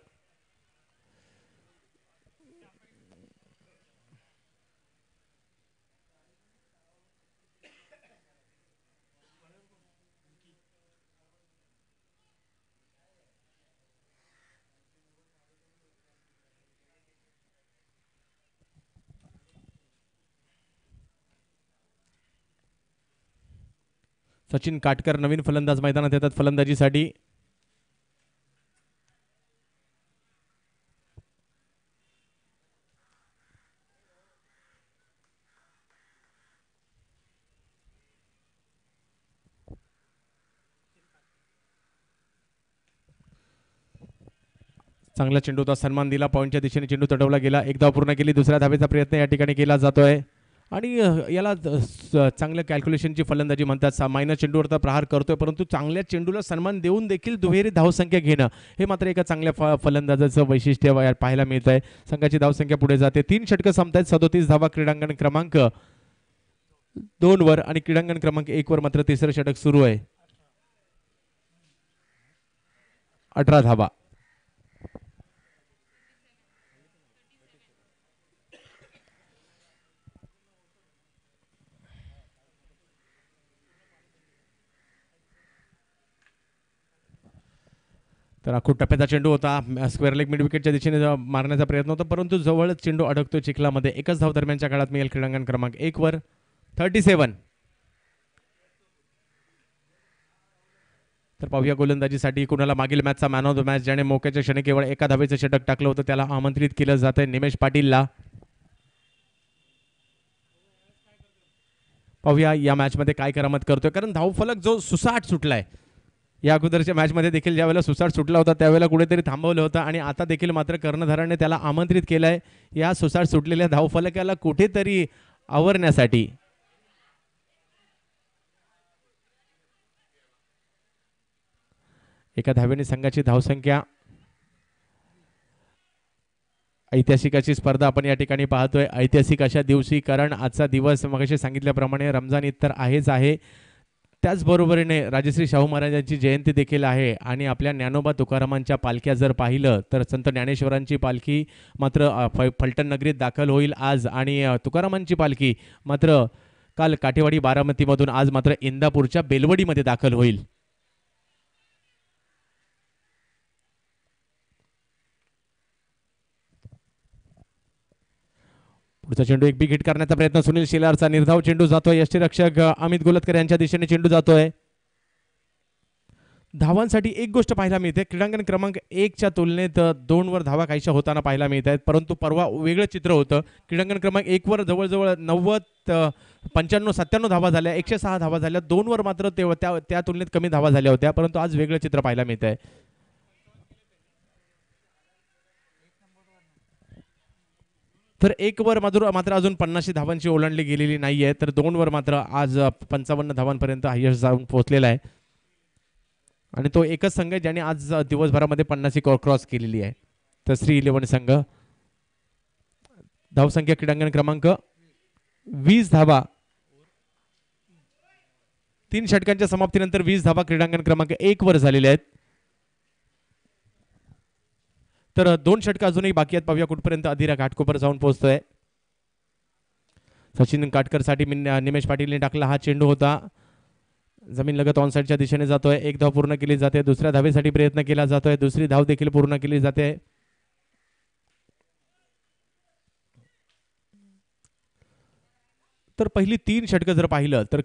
सचिन काटकर नवीन फलंदाज मैदानात येतात फलंदाजीसाठी. चांगला चेंडूचा सन्मान दिला. पॉईंटच्या दिशेने चेंडू तडवला गेला. एक धाव पूर्ण केली. दुसऱ्या धावेचा प्रयत्न या ठिकाणी केला जातोय आणि याला चांगल्या कॅल्क्युलेशनची फलंदाजी म्हणतात. मायनस चेंडूवर तर प्रहार करतोय, परंतु चांगल्या चेंडूला सन्मान देऊन देखील दुहेरी धावसंख्या घेणं हे मात्र एका चांगल्या फलंदाजाचं वैशिष्ट्य पाहायला मिळत आहे. संघाची धावसंख्या पुढे जाते. 3 षटकं संपतायत. 37 धावा क्रीडांगण क्रमांक 2 वर आणि क्रीडांगण क्रमांक 1 वर मात्र तिसरं षटक सुरू आहे. 18 धावा. तर आखूड टप्प्याचा चेंडू होता. स्क्वेअर लेग मिड विकेटच्या दिशेने मारण्याचा प्रयत्न होता, परंतु जवळच चेंडू अडकतो चिखलामध्ये. एकच धाव दरम्यानच्या काळात मिळेल क्रीडांगण क्रमांक 1 वर. 37. तर पाहूया गोलंदाजीसाठी कुणाला मागील मॅचचा मॅन ऑफ द मॅच ज्याने मोक्याच्या क्षणी केवळ एका धावेचं षटक टाकलं होतं त्याला आमंत्रित केलं जातंय. निमेश पाटीलला पाहूया या मॅच मध्ये काय करामत करतोय, कारण धावफलक जो सुसाट सुटलाय. या अगोदरच्या मॅचमध्ये देखील ज्यावेळेला सुसाट सुटला होता त्यावेळेला कुठेतरी थांबवलं होतं आणि आता देखील मात्र कर्णधाराने त्याला आमंत्रित केलंय या सुसाट सुटलेल्या धावफलकाला कुठेतरी आवरण्यासाठी. एका धावेने संघाची धावसंख्या. ऐतिहासिक अशी स्पर्धा आपण या ठिकाणी पाहतोय. ऐतिहासिक अशा दिवशी, कारण आजचा दिवस मगाशी सांगितल्याप्रमाणे रमजान ईद तर आहेच आहे, त्याचबरोबरीने राजश्री शाहू महाराजांची जयंती देखील आहे. आणि आपल्या ज्ञानोबा तुकारामांच्या पालख्या जर पाहिलं तर संत ज्ञानेश्वरांची पालखी मात्र फलटण नगरीत दाखल होईल आज, आणि तुकारामांची पालखी मात्र काल काठेवाडी बारामतीमधून आज मात्र इंदापूरच्या बेलवडीमध्ये दाखल होईल. पुढचा चेंडू एक बिग हिट करण्याचा प्रयत्न. सुनील शेलारचा निर्धाव चेंडू जातोय. यष्टीरक्षक अमित गोलतकर यांच्या दिशेने चेंडू जातोय. धावांसाठी एक गोष्ट पाहायला मिळते, क्रीडांगण क्रमांक 1 च्या तुलनेत 2 वर धावा काहीशा होताना पाहायला मिळत आहेत, परंतु परवा वेगळं चित्र होतं. क्रीडांगण क्रमांक 1 वर जवळजवळ 90 95 97 धावा झाल्या, 106 धावा झाल्या. 2 वर मात्र त्या तुलनेत कमी धावा झाल्या होत्या, परंतु आज वेगळं चित्र पाहायला मिळत आहे. तर 1 वर मात्र अजून 50 धावांची ओलांडली गेलेली नाहीये, तर 2 वर मात्र आज 55 धावांपर्यंत हायस्ट जाऊन पोहोचलेला आहे. आणि तो एकच संघ आहे ज्याने आज दिवसभरामध्ये 50 क्रॉस केलेली आहे. तर श्री 11 संघ. धावसंख्या क्रीडांगण क्रमांक 20 धावा. 3 षटकांच्या समाप्तीनंतर 20 धावा क्रीडांगण क्रमांक 1 वर झालेल्या आहेत. तर 2 षटक अजूनही बाकी आहेत. पाहूया कुठपर्यंत अधिरा घाटकोपर जाऊन पोहोचतोय. सचिन काटकर साठी निमेश पाटीलने टाकला हा चेंडू होता. जमीन लगत ऑन साइडच्या दिशेने जातोय. एक धाव पूर्ण केली जाते. दुसऱ्या धावेसाठी प्रयत्न केला जातोय. दुसरी धाव देखील पूर्ण केली जाते. तर पहिली 3 षटकं जर पाहिलं तर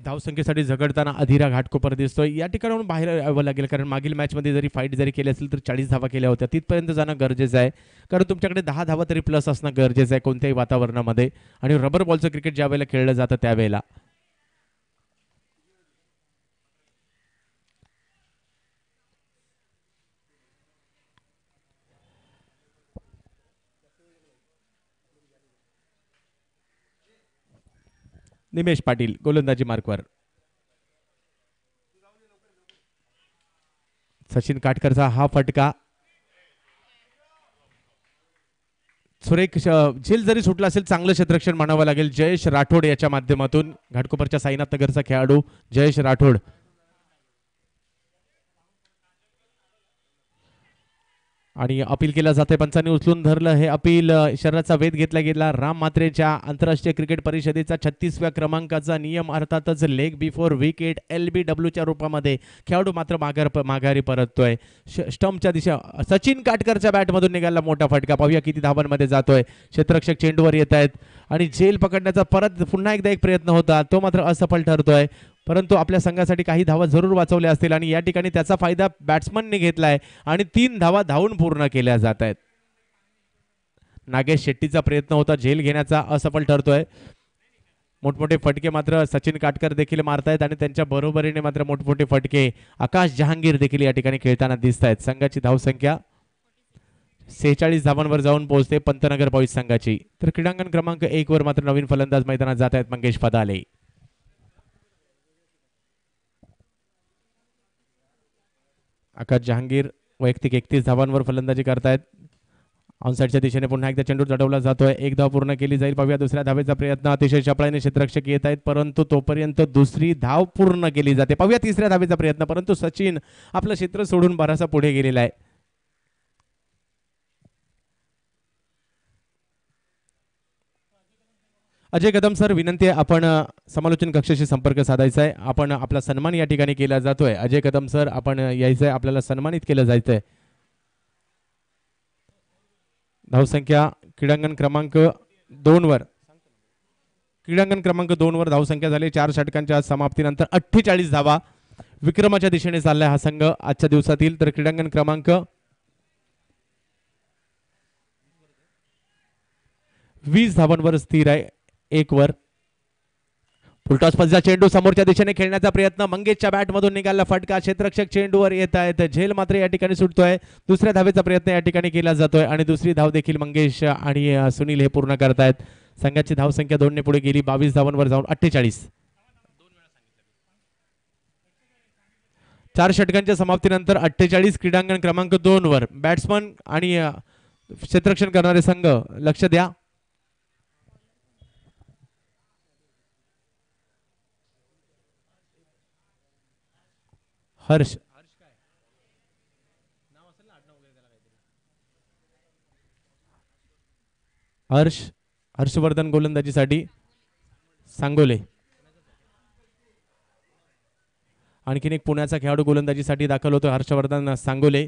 धावसंख्येसाठी झगडताना अधिरा घाटकोपर दिसतोय. या ठिकाणाहून बाहेर यावं लागेल, कारण मागील मॅचमध्ये जरी फाईट जरी केली असेल तर 40 धावा केल्या होत्या. तिथपर्यंत जाणं गरजेचं आहे, कारण तुमच्याकडे 10 धावा तरी प्लस असणं गरजेचं आहे कोणत्याही वातावरणामध्ये. आणि रबर बॉलचं क्रिकेट ज्या वेळेला खेळलं जातं त्यावेळेला निमेश पाटील गोलंदाजी मार्कवर. सचिन काटकरचा हा फटका सुरेख झेल जरी सुटला असेल चांगलं क्षेत्ररक्षण म्हणावं लागेल जयेश राठोड याच्या माध्यमातून. घाटकोपरच्या साईनाथ नगरचा खेळाडू जयेश राठोड. आणि अपील केलं जाते. पंचांनी उचलून धरलं हे अपील. शरीराचा वेध घेतला गेला. राम मात्रेच्या आंतरराष्ट्रीय क्रिकेट परिषदेचा 36व्या क्रमांकाचा नियम, अर्थातच लेग बिफोर विकेट LBWच्या रूपामध्ये खेळाडू मात्र माघारी परततोय. स्टंपच्या दिशा सचिन काटकरच्या बॅटमधून निघाला मोठा फटका. पाहूया किती धावांमध्ये जातोय. क्षेत्ररक्षक चेंडूवर येत आहेत आणि झेल पकडण्याचा परत पुन्हा एकदा एक प्रयत्न होता, तो मात्र असफल ठरतोय. परंतु आपल्या संघासाठी काही धावा जरूर वाचवल्या असतील आणि या ठिकाणी त्याचा फायदा बॅट्समनने घेतलाय आणि 3 धावा धावून पूर्ण केल्या जात आहेत. नागेश शेट्टीचा प्रयत्न होता झेल घेण्याचा, असफल ठरतोय. मोठमोठे फटके मात्र सचिन काटकर देखील मारतायत आणि त्यांच्या बरोबरीने मात्र मोठमोठे फटके आकाश जहांगीर देखील या ठिकाणी खेळताना दिसत आहेत. संघाची धावसंख्या 46 धावांवर जाऊन पोहोचते पंतनगर बॉईज संघाची. तर क्रीडांगण क्रमांक 1 वर मात्र नवीन फलंदाज मैदानात जात आहेत मंगेश पदाले. आकाश जहांगीर वैयक्तिक 31 धावांवर फलंदाजी करतायत. ऑनसाइडच्या दिशेने पुन्हा एकदा चेंडू चढवला जातोय. एक धाव पूर्ण केली जाईल. पाहूया दुसऱ्या धावेचा प्रयत्न. अतिशय चपळाईने क्षेत्ररक्षक येत आहेत, परंतु तोपर्यंत दुसरी धाव पूर्ण केली जाते. पाहूया तिसऱ्या धावेचा प्रयत्न, परंतु सचिन आपलं क्षेत्र सोडून बराचसा पुढे गेलेला आहे. अजय कदम सर, विनंती आहे आपण समालोचन कक्षाशी संपर्क साधायचा आहे. आपण आपला सन्मान या ठिकाणी केला जातोय. अजय कदम सर, आपण यायचंय, आपल्याला सन्मानित केलं जायचंय. धावसंख्या क्रीडांगण क्रमांक 2 वर धावसंख्या झाली 4 षटकांच्या समाप्तीनंतर 48 धावा. विक्रमाच्या दिशेने चाललाय हा संघ आजच्या दिवसातील. तर क्रीडांगण क्रमांक 20 धावांवर स्थिर आहे. 1 वर फुलटॉस पल्सचा चेंडू समोरच्या दिशेने खेळण्याचा प्रयत्न. मंगेशच्या बॅटमधून निघाला फटका. क्षेत्ररक्षक चेंडूवर येत आहेत. झेल मात्र या ठिकाणी सुटतोय. दुसऱ्या धावेचा प्रयत्न या ठिकाणी केला जातोय आणि दुसरी धाव देखील मंगेश आणि सुनील हे पूर्ण करतायत. संघाची धावसंख्या 2 ने पुढे गेली. 22 धावांवर जाऊन 48. 4 षटकांच्या समाप्तीनंतर 48. क्रीडांगण क्रमांक 2 वर बॅट्समन आणि क्षेत्ररक्षण करणारे संघ लक्ष द्या. हर्ष हर्षवर्धन गोलंदाजीसाठी सांगोले. आणखीन एक पुण्याचा खेळाडू गोलंदाजीसाठी दाखल होतो, हर्षवर्धन सांगोले.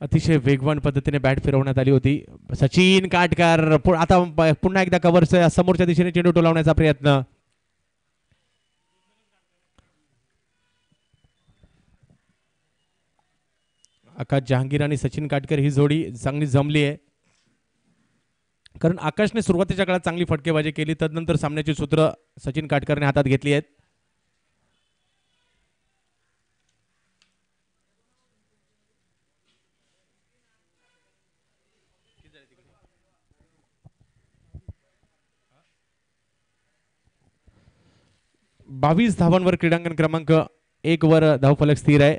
अतिशय वेगवान पद्धतीने बॅट फिरवण्यात आली होती. सचिन काटकर आता पुन्हा एकदा कव्हर समोरच्या दिशेने चेंडू टोलावण्याचा प्रयत्न. आकाश जहांगीर आणि सचिन काटकर ही जोडी चांगली जमली आहे, कारण आकाशने सुरुवातीच्या काळात चांगली फटकेबाजी केली, तदनंतर सामन्याची सूत्र सचिन काटकरने हातात घेतली आहेत. 22 धावांवर क्रीडांगण क्रमांक 1 वर धावफलक स्थिर आहे.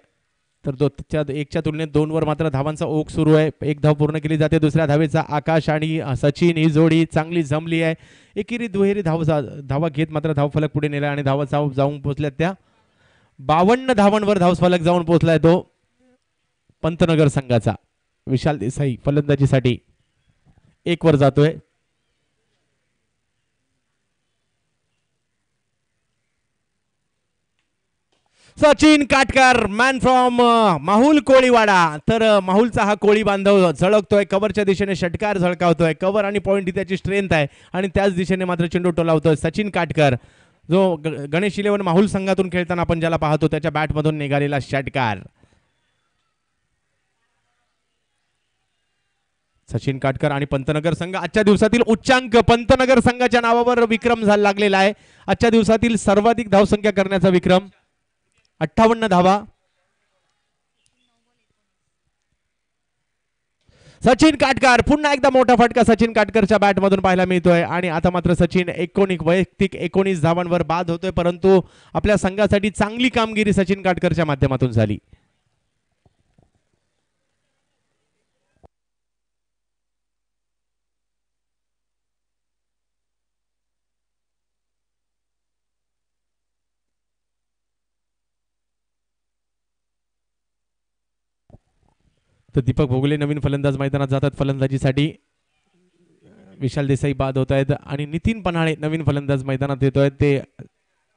तर एकच्या तुलनेत 2 वर मात्र धावांचा ओघ सुरू आहे. एक धाव पूर्ण केली जाते. दुसऱ्या धावेचा आकाश आणि सचिन ही जोडी चांगली जमली आहे. एकेरी दुहेरी धावा घेत मात्र धावफलक पुढे नेला आणि धावा जाऊन पोहोचल्या त्या 52 धावांवर धावफलक जाऊन पोहोचलाय तो पंतनगर संघाचा. विशाल देसाई फलंदाजीसाठी 1 वर जातोय. Sachin Katkar man from Mahul Koliwada. तर माहुलचा हा कोळी बांधव झळकतोय. कव्हरच्या दिशेने षटकार झळकावतोय. कव्हर आणि पॉइंट ही त्याची स्ट्रेंथ आहे आणि त्याच दिशेने मात्र चेंडू टोलावतोय सचिन काटकर, जो गणेश इलेव्हन माहुल संघातून खेळताना आपण ज्याला पाहतो त्याच्या बॅटमधून निघालेला षटकार. सचिन काटकर आणि पंतनगर संघ आजच्या दिवसातील उच्चांक पंतनगर संघाच्या नावावर विक्रम झाला लागलेला आहे. आजच्या दिवसातील सर्वाधिक धावसंख्या करण्याचा विक्रम 58 धावा. सचिन काटकर पुन्हा एकदा मोठा फटका सचिन काटकरच्या बॅटमधून पाहायला मिळतोय आणि आता मात्र सचिन वैयक्तिक 19 धावांवर बाद होतोय, परंतु आपल्या संघासाठी चांगली कामगिरी सचिन काटकरच्या माध्यमातून झाली. तर दीपक भोगले नवीन फलंदाज मैदानात जातात फलंदाजीसाठी. विशाल देसाई बाद होत आहेत आणि नितीन पन्हाळे नवीन फलंदाज मैदानात येतोय ते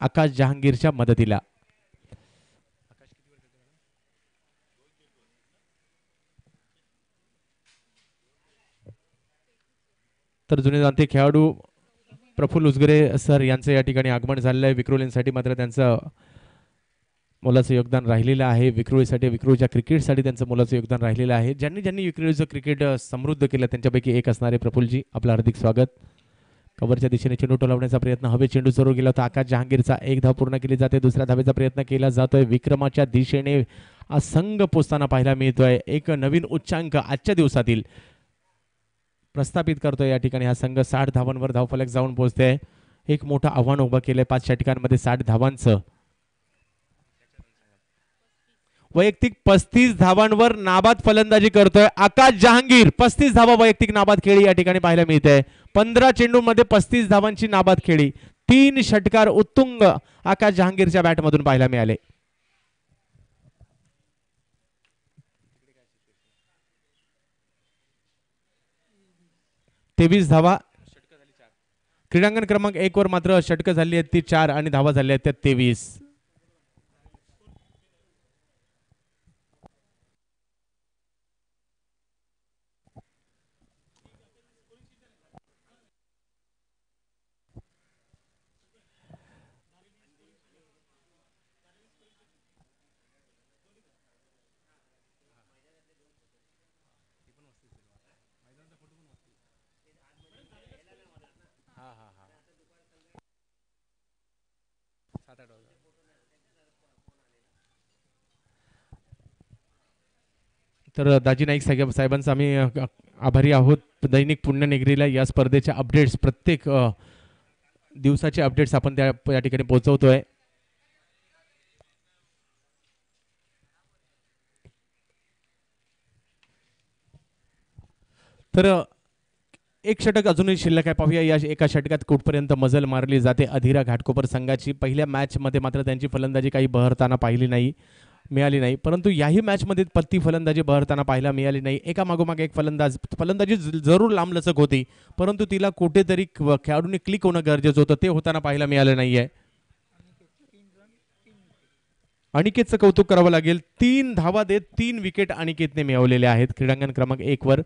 आकाश जहांगीरच्या मदतीला. तर जुने जाणते खेळाडू प्रफुल्ल उजगरे सर यांचं या ठिकाणी आगमन झालेलं आहे. विक्रोलींसाठी मात्र त्यांचं मोलाचं योगदान राहिलेलं आहे. विक्रोळीच्या क्रिकेटसाठी त्यांचं मोलाचं योगदान राहिलेलं आहे. ज्यांनी विक्रोळीचं क्रिकेट समृद्ध केलं त्यांच्यापैकी एक असणारे प्रफुल्लजी, आपलं हार्दिक स्वागत. कव्हरच्या दिशेने चेंडू टोलावण्याचा प्रयत्न, हवे चेंडू जरूर गेला होता. आकाश जहांगीरचा 1 धाव पूर्ण केली जाते. दुसऱ्या धावेचा प्रयत्न केला जातोय. विक्रमाच्या दिशेने संघ पोचताना पाहायला मिळतोय. एक नवीन उच्चांक आजच्या दिवसातील प्रस्थापित करतोय या ठिकाणी हा संघ. 60 धावांवर धावफलक जाऊन पोहोचतोय. एक मोठं आव्हान उभं केलंय 5 षटकांमध्ये 60 धावांचं. वैयक्तिक 35 धावांवर नाबाद फलंदाजी करतोय आकाश जहांगीर. 35 धावा वैयक्तिक नाबाद खेळी या ठिकाणी पाहायला मिळते. 15 चेंडूंमध्ये 35 धावांची नाबाद खेळी. 3 षटकार उत्तुंग आकाश जहांगीरच्या बॅटमधून पाहायला मिळाले. तेवीस धावा. क्रीडांगण क्रमांक 1 वर मात्र षटकं झाली आहेत ती 4 आणि धावा झाल्या आहेत त्या 23. तर दाजी नाईक साहेबांचा आम्ही आभारी आहोत. दैनिक पुण्यनगरीला या स्पर्धेच्या अपडेट्स, प्रत्येक दिवसाचे अपडेट्स आपण त्या ठिकाणी पोहोचवतोय. तर एक षटक अजूनही शिल्लक आहे. पाहूया या एका षटकात कुठपर्यंत मजल मारली जाते अधिरा घाटकोपर संघाची. पहिल्या मॅचमध्ये मात्र त्यांची फलंदाजी काही बहरताना मिळाली नाही, परंतु याही मॅचमध्ये ती फलंदाजी बहरताना पाहायला मिळाली नाही. एका मागोमाग एक फलंदाजी जरूर लांबलचक होती, परंतु तिला कुठेतरी खेळाडूंनी क्लिक होणं गरजेचं होतं. ते होताना पाहायला मिळालं नाहीये. अनिकेतचं कौतुक करावं लागेल. 3 धावा देत 3 विकेट अनिकेतने मिळवलेले आहेत. क्रीडांगण क्रमांक 1 वर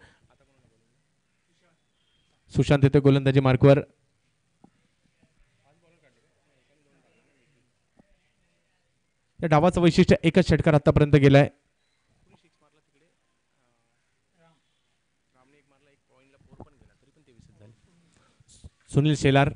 सुशांत येते गोलंदाजी मार्कवर. या डावाचं वैशिष्ट्य एकच षटकार आतापर्यंत गेलाय. सुनील शेलार.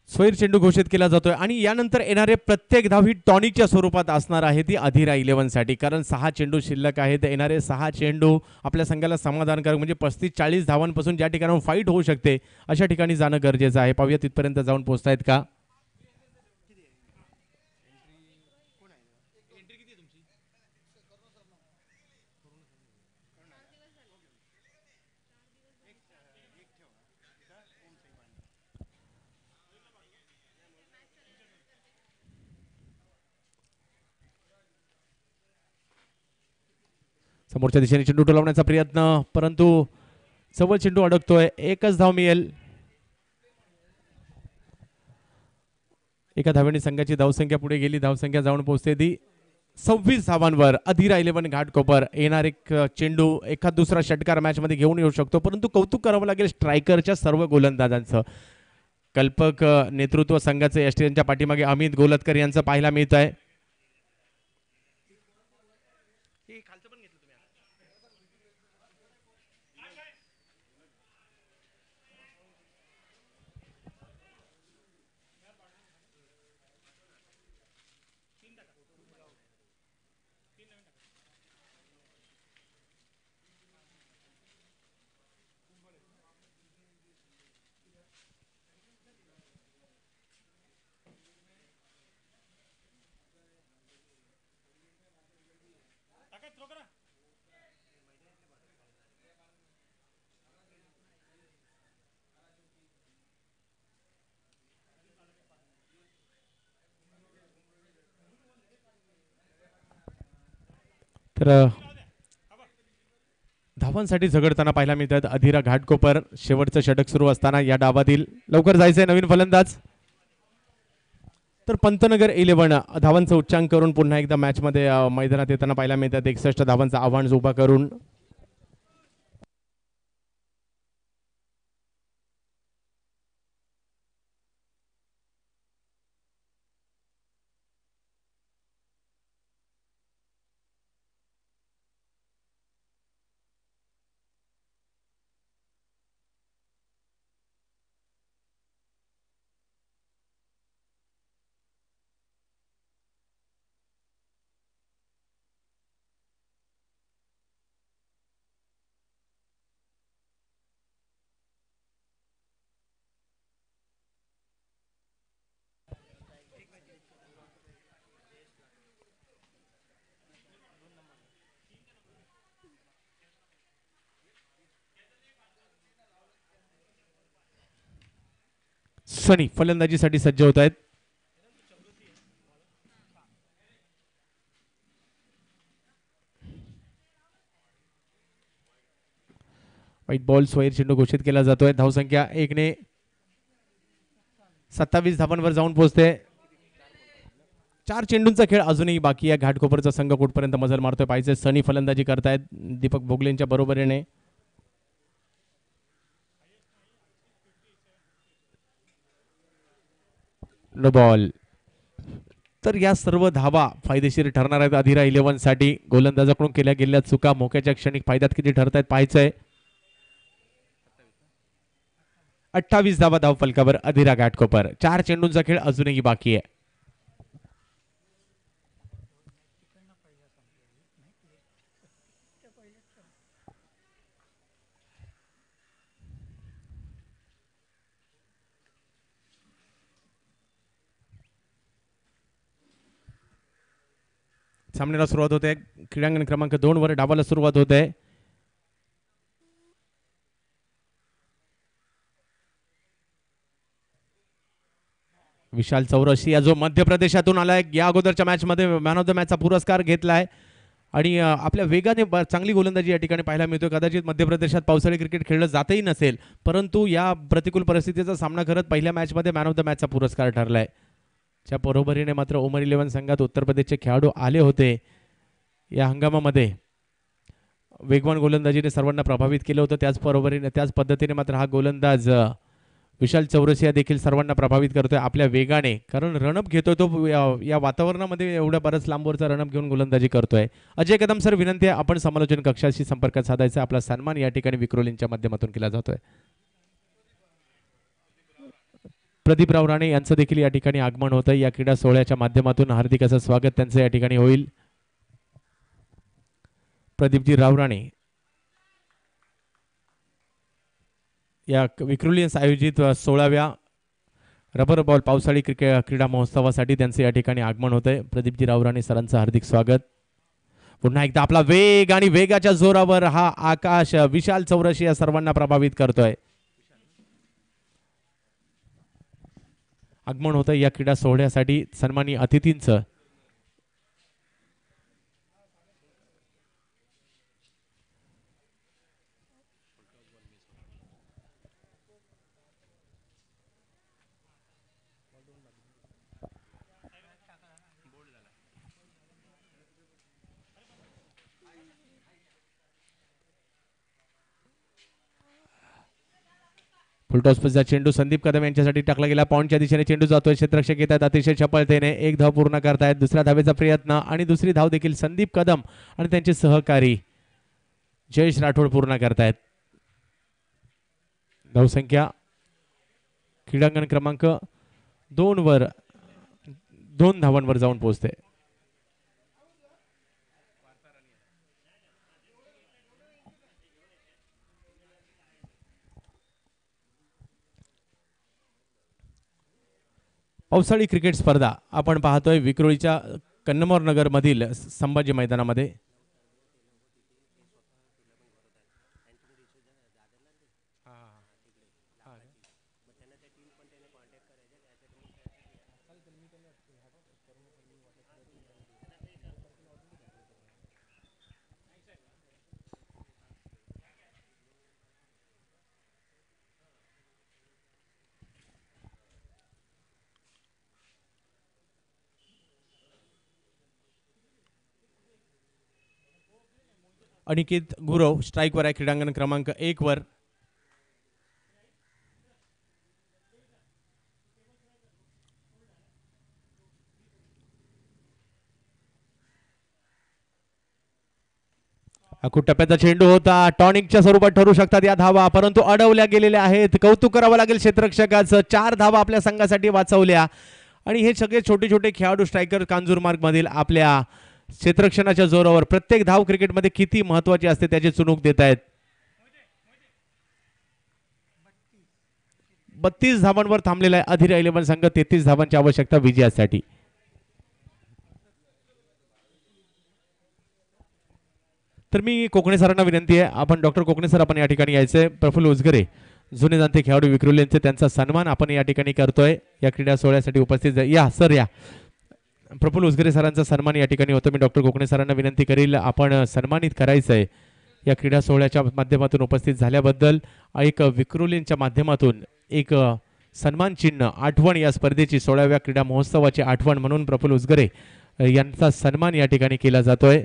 स्वैर चेंडू घोषित केला जातोय आणि यानंतर येणारे प्रत्येक धाव ही टॉनिकच्या स्वरूपात असणार आहे ती अधिरा 11 साठी, कारण 6 चेंडू शिल्लक आहेत. येणारे 6 चेंडू आपल्या संघाला समाधानकारक म्हणजे 35-40 धावांपासून ज्या ठिकाणी फाईट होऊ शकते अशा ठिकाणी जाणं गरजेचं आहे. पाहूया तिथपर्यंत जाऊन पोहोचतायत का. समोरच्या दिशेने चेंडू टोलवण्याचा प्रयत्न, परंतु जवळ चेंडू अडकतोय. एकच धाव मिळेल. एका धावेने संघाची धावसंख्या पुढे गेली. धावसंख्या जाऊन पोहोचते ती 26 धावांवर. अधिरा 11 घाटकोपर. येणार एक चेंडू एखाद दुसरा षटकार मॅच मध्ये घेऊन येऊ शकतो, परंतु कौतुक करावं लागेल स्ट्रायकरच्या सर्व गोलंदाजांचं. कल्पक नेतृत्व संघाचे एसटीएनच्या पाठीमागे अमित गोलतकर यांचं पाहायला मिळत आहे. तर धावांसाठी झगडताना पाहायला मिळतात अधिरा घाटकोपर. शेवटचं षटक सुरू असताना या डावातील लवकर जायचंय नवीन फलंदाज. तर पंतनगर 11 धावांचं उच्चांक करून पुन्हा एकदा मॅच मध्ये मैदानात येताना पाहायला मिळतात. 61 धावांचा आव्हान उभा करून. सनी फलंदाजीसाठी सज्ज होत आहेत. व्हाईट बॉल स्वैर चेंडू घोषित केला जातोय. धावसंख्या 1 ने 27 धावांवर जाऊन पोहोचते. 4 चेंडूंचा खेळ अजूनही बाकी आहे. घाटकोपरचा संघ कुठपर्यंत मजल मारतोय पाहिजे. सनी फलंदाजी करतायत दीपक भोगलेंच्या बरोबरीने. No ball. तर या सर्व धावा फायदेशीर ठरणार आहेत अधिरा 11 साठी. गोलंदाजाकडून केल्या गेलेल्या चुका मोक्याच्या क्षणिक फायद्यात किती ठरतायत पाहायचंय. 28 धावा धाव फलकावर अधिरा घाटकोपर. 4 चेंडूंचा खेळ अजूनही बाकी आहे. सामन्याला सुरुवात होते. क्रीडांगण क्रमांक 2 वर डावाला सुरुवात होते. विशाल चौरसिया जो मध्य प्रदेशातून आलाय. या अगोदरच्या मॅच मध्ये मॅन ऑफ द मॅचचा पुरस्कार घेतलाय आणि आपल्या वेगाने चांगली गोलंदाजी या ठिकाणी पाहायला मिळतो. कदाचित मध्य प्रदेशात पावसाळी क्रिकेट खेळलं जातही नसेल, परंतु या प्रतिकूल परिस्थितीचा सामना करत पहिल्या मॅच मध्ये मॅन ऑफ द मॅचचा पुरस्कार ठरलाय. च्या बरोबरीने मात्र उमर 11 संघात उत्तर प्रदेशचे खेळाडू आले होते. या हंगामामध्ये वेगवान गोलंदाजीने सर्वांना प्रभावित केलं होतं. त्याच पद्धतीने मात्र हा गोलंदाज विशाल चौरसिया देखील सर्वांना प्रभावित करतोय आपल्या वेगाने, कारण रनअप घेतोय तो या वातावरणामध्ये एवढ्या बरंच लांबवरचा रनअप घेऊन गोलंदाजी करतोय. अजय कदम सर, विनंती आहे आपण समालोचन कक्षाशी संपर्क साधायचा. आपला सन्मान या ठिकाणी विक्रोलींच्या माध्यमातून केला जातोय. प्रदीपराव राणे यांचं देखील या ठिकाणी आगमन होतं. या क्रीडा सोहळ्याच्या माध्यमातून हार्दिक असं स्वागत त्यांचं या ठिकाणी होईल. प्रदीपजी राव राणे या विक्रोलियन्स आयोजित 16व्या रबर बॉल पावसाळी क्रीडा महोत्सवासाठी त्यांचे या ठिकाणी आगमन होतंय. प्रदीपजी राव राणे सरांचं हार्दिक स्वागत. पुन्हा एकदा आपला वेग आणि वेगाच्या जोरावर हा आकाश विशाल चौरशी या सर्वांना प्रभावित करतोय. आगमन होतं या क्रीडा सोहळ्यासाठी सन्माननीय अतिथींचं. फुलटॉसचा चेंडू संदीप कदम यांच्यासाठी टाकला गेला. पॉइंटच्या दिशेने चेंडू जातोय. क्षेत्ररक्षक येतात अतिशय चपळतेने. एक धाव पूर्ण करतायत. दुसऱ्या धावेचा प्रयत्न आणि दुसरी धाव देखील संदीप कदम आणि त्यांचे सहकारी जयेश राठोड पूर्ण करतायत. धावसंख्या क्रीडांगण क्रमांक 2 वर 2 धावांवर जाऊन पोहोचते. पावसाळी क्रिकेट स्पर्धा आपण पाहतोय विक्रोळीच्या कन्नमोर नगर मधील संभाजी मैदानामध्ये. अनिकेत गुरव स्ट्राईकवर आहे क्रीडांगण क्रमांक 1 वर. अकूट टप्प्याचा चेंडू होता. टॉनिकच्या स्वरूपात ठरू शकतात या धावा, परंतु अडवल्या गेलेल्या आहेत. कौतुक करावं लागेल क्षेत्ररक्षकाचं. 4 धावा आपल्या संघासाठी वाचवल्या आणि हे सगळे छोटे छोटे खेळाडू स्ट्रायकर कांजूरमार्ग मधील आपल्या क्षेत्ररक्षणाच्या जोरावर प्रत्येक धाव क्रिकेटमध्ये किती महत्वाची असते त्याची चुणूक देत आहेत. 32 धावांवर थांबलेला आहे अधिरा 11 संघ. 33 धावांची आवश्यकता विजयासाठी. तर मी कोकणे सरांना विनंती आहे, आपण डॉक्टर कोकणे सर आपण या ठिकाणी यायचंय. प्रफुल्ल उजगरे जुने जाणते खेळाडू विक्रोली यांचे त्यांचा सन्मान आपण या ठिकाणी करतोय. या क्रीडा सोहळ्यासाठी उपस्थित या सर या. प्रफुल्ल उजगरे सरांचा सन्मान या ठिकाणी होतो. मी डॉक्टर कोकणे सरांना विनंती करील आपण सन्मानित करायचंय या क्रीडा सोहळ्याच्या माध्यमातून उपस्थित झाल्याबद्दल. एक विक्रोलींच्या माध्यमातून एक सन्मान चिन्ह आठवण या स्पर्धेची 16व्या क्रीडा महोत्सवाची आठवण म्हणून प्रफुल्ल उजगरे यांचा सन्मान या ठिकाणी केला जातोय.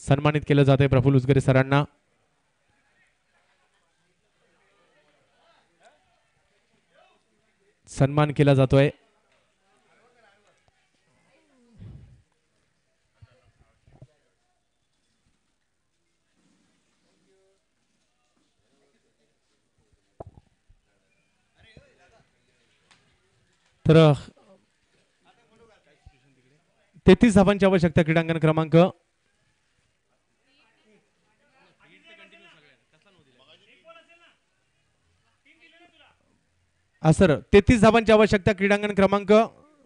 सन्मानित केलं जातंय प्रफुल्ल उजगरे सरांना. सन्मान केला जातोय. तर 33 धावांची आवश्यकता क्रीडांगण क्रमांक सर 33 धावांची आवश्यकता क्रीडांगण क्रमांक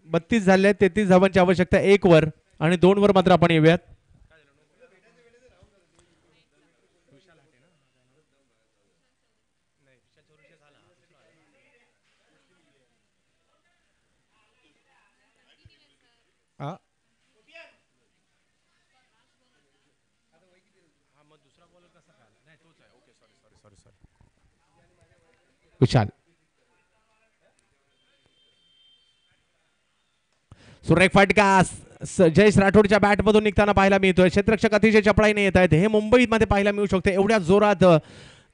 32 झाले. 33 धावांची आवश्यकता 1 वर आणि 2 वर मात्र आपण येऊयात. विशाल सुरेख फटका जयेश राठोडच्या बॅट मधून निघताना पाहायला मिळतोय. क्षेत्ररक्षक अतिशय चपळाईने येत आहेत. हे मुंबईमध्ये पाहायला मिळू शकते. एवढ्या जोरात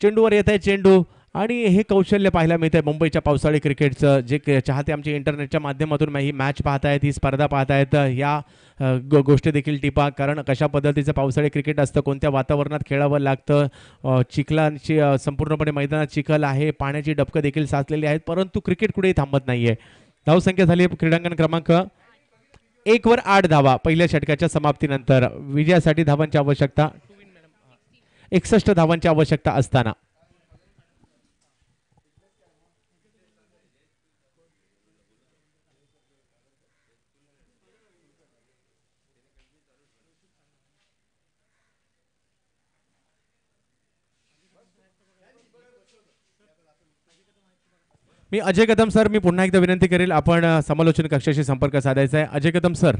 चेंडूवर येत आहे चेंडू आणि हे कौशल्य पाहायला मिळतंय मुंबईच्या पावसाळी क्रिकेटचं. जे चाहते आमच्या इंटरनेटच्या माध्यमातून ही मॅच पाहतायत, ही स्पर्धा पाहतायत, या गोष्टी देखील टिपा. कारण कशा पद्धतीचं पावसाळी क्रिकेट असतं, कोणत्या वातावरणात खेळावं लागतं. चिखलांची संपूर्णपणे मैदानात चिखल आहे, पाण्याची डबकं देखील साचलेली आहेत, परंतु क्रिकेट कुठेही थांबत नाही आहे. धावसंख्या झाली क्रीडांगण क्रमांक 1 वर 8 धावा पहिल्या षटकाच्या समाप्तीनंतर. विजयासाठी धावांची आवश्यकता 61 धावांची आवश्यकता असताना मी अजय कदम सर, मी पुन्हा एकदा विनंती करेल, आपण समालोचन कक्षाशी संपर्क साधायचा आहे. अजय कदम सर.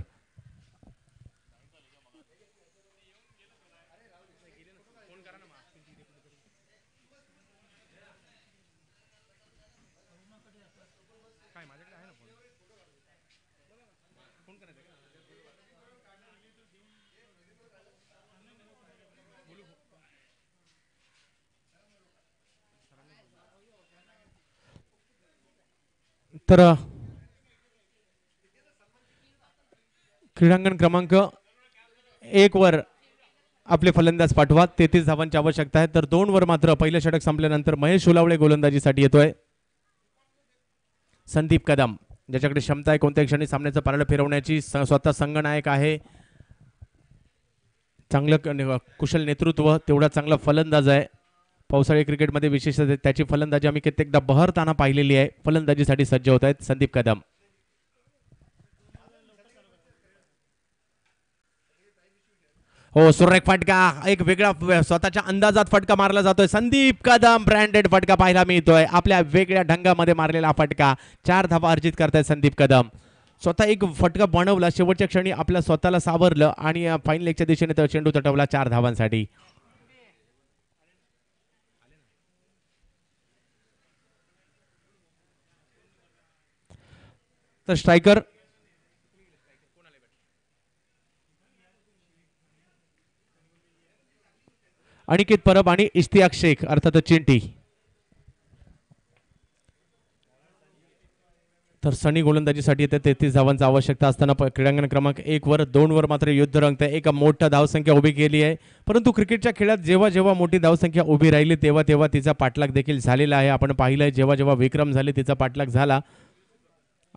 तर क्रीडांगण क्रमांक 1 वर आपले फलंदाज पाठवा. 33 धावांची आवश्यकता आहे. तर 2 वर मात्र पहिलं षटक संपल्यानंतर महेश उलावळे गोलंदाजीसाठी येतोय. संदीप कदम, ज्याच्याकडे क्षमता आहे कोणत्याही क्षणी सामन्याचं पारडं फिरवण्याची, स्वतः संघनायक आहे, चांगलं कुशल नेतृत्व, तेवढा चांगला फलंदाज आहे. पावसाळी क्रिकेटमध्ये विशेषतः त्याची फलंदाजी आम्ही कित्येकदा बहरताना पाहिलेली आहे. फलंदाजीसाठी सज्ज होत आहेत संदीप कदम. हो, सुरेख फटका, एक वेगळा स्वतःच्या अंदाजात फटका मारला जातोय. संदीप कदम ब्रँडेड फटका पाहायला मिळतोय. आपल्या वेगळ्या ढंगामध्ये मारलेला फटका. 4 धावा अर्जित करतायत संदीप कदम. स्वतः एक फटका बनवला, शेवटच्या क्षणी आपल्या स्वतःला सावरलं आणि फाईन लेगच्या दिशेने चेंडू तटवला 4 धावांसाठी. तर स्ट्रायकर अनिकेत परब आणि इश्तियाक शेख अर्थात चिंटी. तर सनी गोलंदाजीसाठी येते. 33 धावांची आवश्यकता असताना क्रीडांगण क्रमांक 1 वर 2 वर मात्र युद्ध रंगतंय. एक मोठा धावसंख्या उभी केली आहे, परंतु क्रिकेटच्या खेळात जेव्हा जेव्हा मोठी धावसंख्या उभी राहिली तेव्हा तेव्हा तिचा पाठलाग देखील झालेला आहे. आपण पाहिलंय, जेव्हा जेव्हा विक्रम झाले तिचा पाठलाग झाला.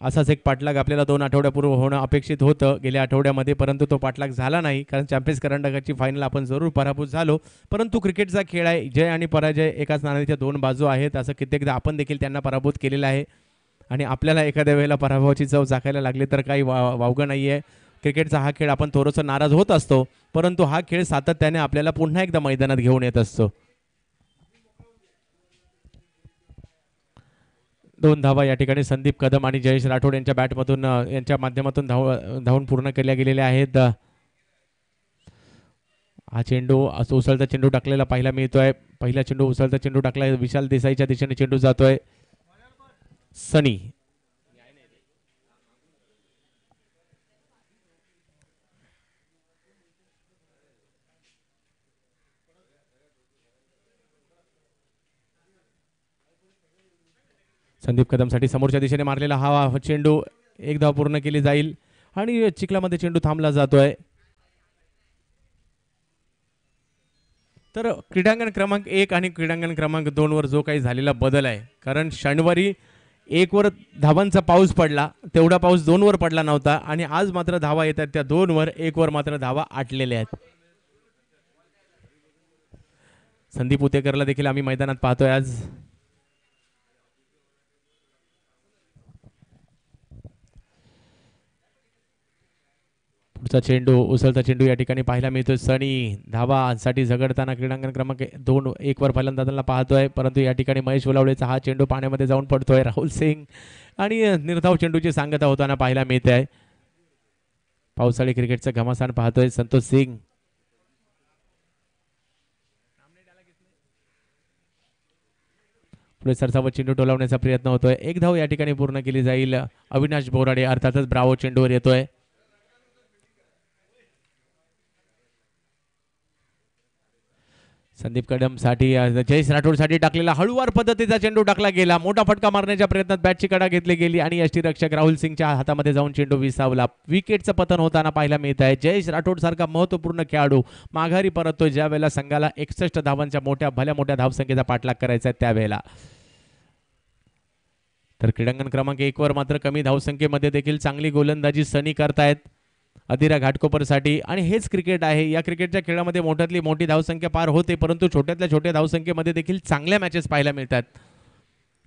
असाच एक पाठलाग आपल्याला 2 आठवड्यापूर्वी होणं अपेक्षित होतं गेल्या आठवड्यामध्ये, परंतु तो पाठलाग झाला नाही. कारण चॅम्पियन्स करंडकाची फायनल आपण जरूर पराभूत झालो. परंतु क्रिकेटचा खेळ आहे, जय आणि पराजय एकाच नाण्याच्या 2 बाजू आहेत. असं कित्येकदा आपण देखील त्यांना पराभूत केलेलं आहे आणि आपल्याला एखाद्या वेळेला पराभवाची चव चाखायला लागली तर काही वावगं नाही आहे. क्रिकेटचा हा खेळ आपण थोडंसं नाराज होत असतो, परंतु हा खेळ सातत्याने आपल्याला पुन्हा एकदा मैदानात घेऊन येत असतो. 2 धावा या ठिकाणी संदीप कदम आणि जयेश राठोड यांच्या बॅटमधून, यांच्या माध्यमातून धावून पूर्ण केल्या गेलेल्या आहेत. हा चेंडू उसळता चेंडू टाकलेला पाहायला मिळतोय. पहिला चेंडू उसळता चेंडू टाकला, विशाल देसाईच्या दिशेने चेंडू जातोय. सनी संदीप कदमसाठी समोरच्या दिशेने मारलेला हा चेंडू, एक धाव पूर्ण केली जाईल आणि चिखलामध्ये चेंडू थांबला जातोय. तर क्रीडांगण क्रमांक 1 आणि क्रीडांगण क्रमांक 2 वर जो काही झालेला बदल आहे, कारण शनिवारी 1 वर धावांचा पाऊस पडला, तेवढा पाऊस 2 वर पडला नव्हता आणि आज मात्र धावा येतात त्या 2 वर, 1 वर मात्र धावा आटलेल्या आहेत. संदीप उतेकरला देखील आम्ही मैदानात पाहतोय आज. पुढचा चेंडू, उसळता चेंडू या ठिकाणी पाहायला मिळतोय. सनी धावांसाठी झगडताना क्रीडांगण क्रमांक 2 1 वर फलंदाजांना पाहतोय, परंतु या ठिकाणी महेश उलावळेचा हा चेंडू पाण्यामध्ये जाऊन पडतोय. राहुल सिंग आणि निर्धाव चेंडूची सांगता होताना पाहायला मिळते आहे. पावसाळी क्रिकेटचं घमासान पाहतोय संतोष सिंग. पुढे सरसावत चेंडू टोलावण्याचा प्रयत्न होतोय. 1 धाव या ठिकाणी पूर्ण केली जाईल. अविनाश बोराडे अर्थातच ब्रावो चेंडूवर येतोय. संदीप कदमसाठी जयेश राठोडसाठी टाकलेला हळूवार पद्धतीचा चेंडू टाकला गेला. मोठा फटका मारण्याच्या प्रयत्नात बॅटची कडा घेतली गेली आणि यष्टीरक्षक राहुल सिंगच्या हातामध्ये जाऊन चेंडू विसावला. विकेटचं पतन होताना पाहायला मिळत आहे. जयेश राठोड सारखा महत्त्वपूर्ण खेळाडू माघारी परततो ज्या वेळेला संघाला 61 धावांच्या भल्या मोठ्या धावसंख्येचा पाठलाग करायचा आहे त्यावेळेला. तर क्रीडांगण क्रमांक 1 वर मात्र कमी धावसंख्येमध्ये देखील चांगली गोलंदाजी सनी करतायत अदिरा घाटकोपरसाठी. आणि हेच क्रिकेट आहे. या क्रिकेटच्या खेळामध्ये मोठ्यातली मोठी धावसंख्या पार होते परंतु छोट्यातल्या छोट्या धावसंख्येमध्ये देखील चांगल्या मॅचेस पाहायला मिळतात.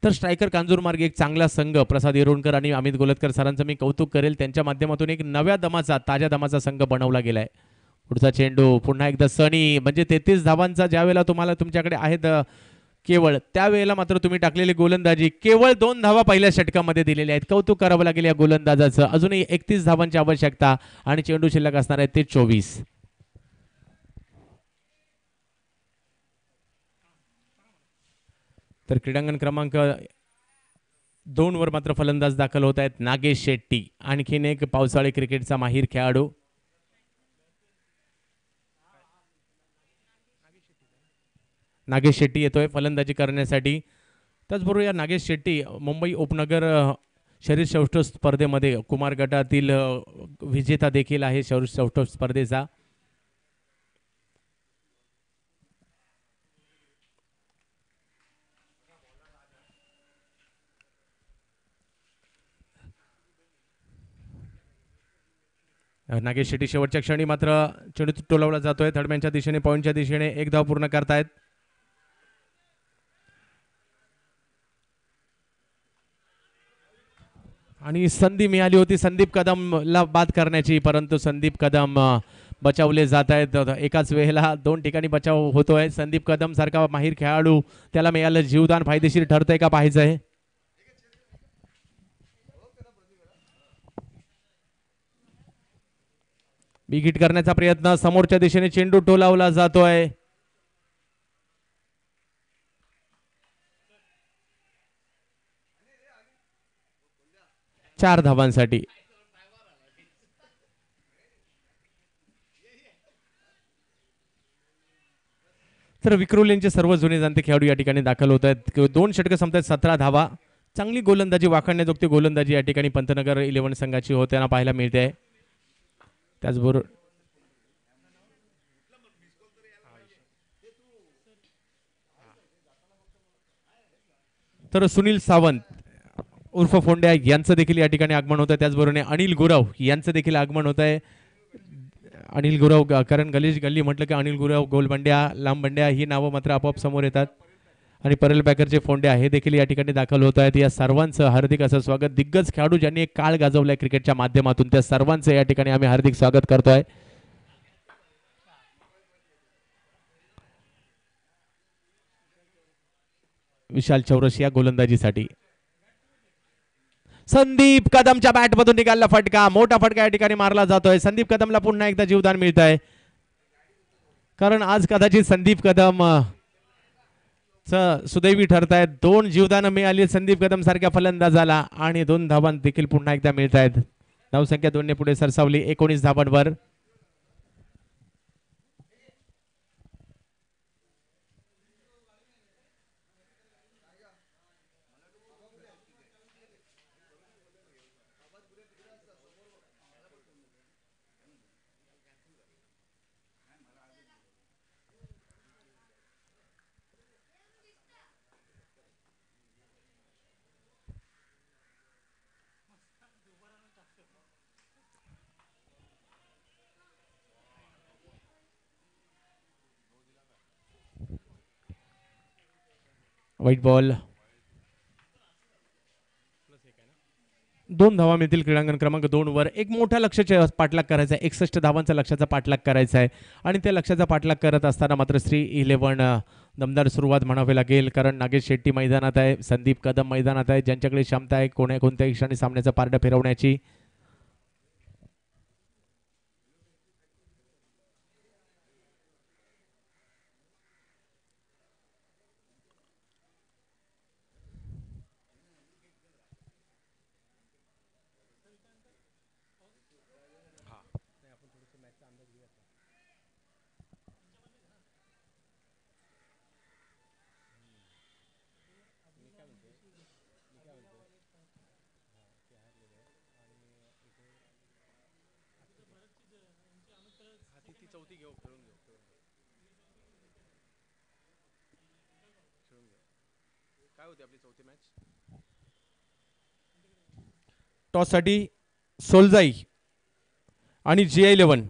तर स्ट्रायकर कांजूरमार्ग एक चांगला संघ प्रसाद येरोणकर आणि अमित गोलतकर सरांचं मी कौतुक करेल. त्यांच्या माध्यमातून एक नव्या दमाचा ताज्या दमाचा संघ बनवला गेलाय. पुढचा चेंडू पुन्हा एकदा सनी म्हणजे 33 धावांचा ज्या वेळेला तुम्हाला तुमच्याकडे आहेत केवळ त्यावेळेला मात्र तुम्ही टाकलेली गोलंदाजी केवळ 2 धावा पहिल्या षटकामध्ये दिलेल्या आहेत. कौतुक करावं लागेल या गोलंदाजाचं. अजूनही 31 धावांची आवश्यकता आणि चेंडू शिल्लक असणार आहे ते 24. तर क्रीडांगण क्रमांक 2 वर मात्र फलंदाज दाखल होत आहेत नागेश शेट्टी. आणखीन एक पावसाळी क्रिकेटचा माहीर खेळाडू. नागेश शेट्टी येतोय फलंदाजी करण्यासाठी. त्याचबरोबर या नागेश शेट्टी मुंबई उपनगर शरीर सौष्ठव स्पर्धेमध्ये कुमार गटातील विजेता देखील आहे शरीर सौष्ठव स्पर्धेचा. नागेश शेट्टी शेवटच्या क्षणी मात्र चेंडू टोलावला जातोय थर्डमॅनच्या दिशेने पॉईंटच्या दिशेने. एक धाव पूर्ण करतायत. आणि संधी मिळाली होती संदीप कदमला बाद करण्याची परंतु संदीप कदम बचावले जात आहेत. एकाच वेळेला 2 ठिकाणी बचाव होतोय. संदीप कदम सारखा माहीर खेळाडू त्याला मिळालं जीवदान फायदेशीर ठरतंय का पाहायचं आहे. बिग करण्याचा प्रयत्न समोरच्या दिशेने चेंडू टोलावला जातोय. 4 धावांसाठी. तर विक्रोलींचे सर्व जुने जाणते खेळाडू या ठिकाणी दाखल होत आहेत. 2 षटकं संपतात 17 धावा. चांगली गोलंदाजी वाखाणण्याजोगती गोलंदाजी या ठिकाणी पंतनगर 11 संघाची होताना पाहायला मिळते. त्याचबरोबर तर सुनील सावंत उर्फ फोंड्या यांचं देखील या ठिकाणी आगमन होतं. त्याचबरोबर अनिल गुरव यांचं देखील आगमन होत आहे. अनिल गुरव कारण गल्ली म्हटलं की अनिल गुरव गोलबंड्या लांबंड्या ही नावं मात्र आपोआप समोर येतात. आणि परेल बॅकरचे फोंड्या हे देखील या ठिकाणी दाखल होत आहेत. या सर्वांचं हार्दिक असं स्वागत. दिग्गज खेळाडू ज्यांनी एक काळ गाजवलाय क्रिकेटच्या माध्यमातून त्या सर्वांचं या ठिकाणी आम्ही हार्दिक स्वागत करतोय. विशाल चौरसिया गोलंदाजीसाठी. संदीप कदमच्या बॅटमधून निघाला फटका. मोठा फटका या ठिकाणी मारला जातोय. संदीप कदमला पुन्हा एकदा जीवदान मिळत आहे कारण आज कदाचित संदीप कदम सुदैवी ठरतायत. 2 जीवदान मिळाली संदीप कदम सारख्या फलंदाजाला आणि 2 धावा देखील पुन्हा एकदा मिळत आहेत. धावसंख्या 2 ने पुढे सरसावली 19 धावांवर. White ball. 2 धावा मिळतील क्रीडांगण क्रमांक 2 वर. एक मोठ्या लक्ष्याचा पाठलाग करायचा आहे. 61 धावांचा लक्ष्याचा पाठलाग करायचा आहे आणि त्या लक्ष्याचा पाठलाग करत असताना मात्र श्री 11 दमदार सुरुवात म्हणावी लागेल कारण नागेश शेट्टी मैदानात आहे. संदीप कदम मैदानात आहे ज्यांच्याकडे क्षमता आहे कोणत्याही क्षणी सामन्याचं पारडं फिरवण्याची. टॉससाठी सोलजाई आणि GI11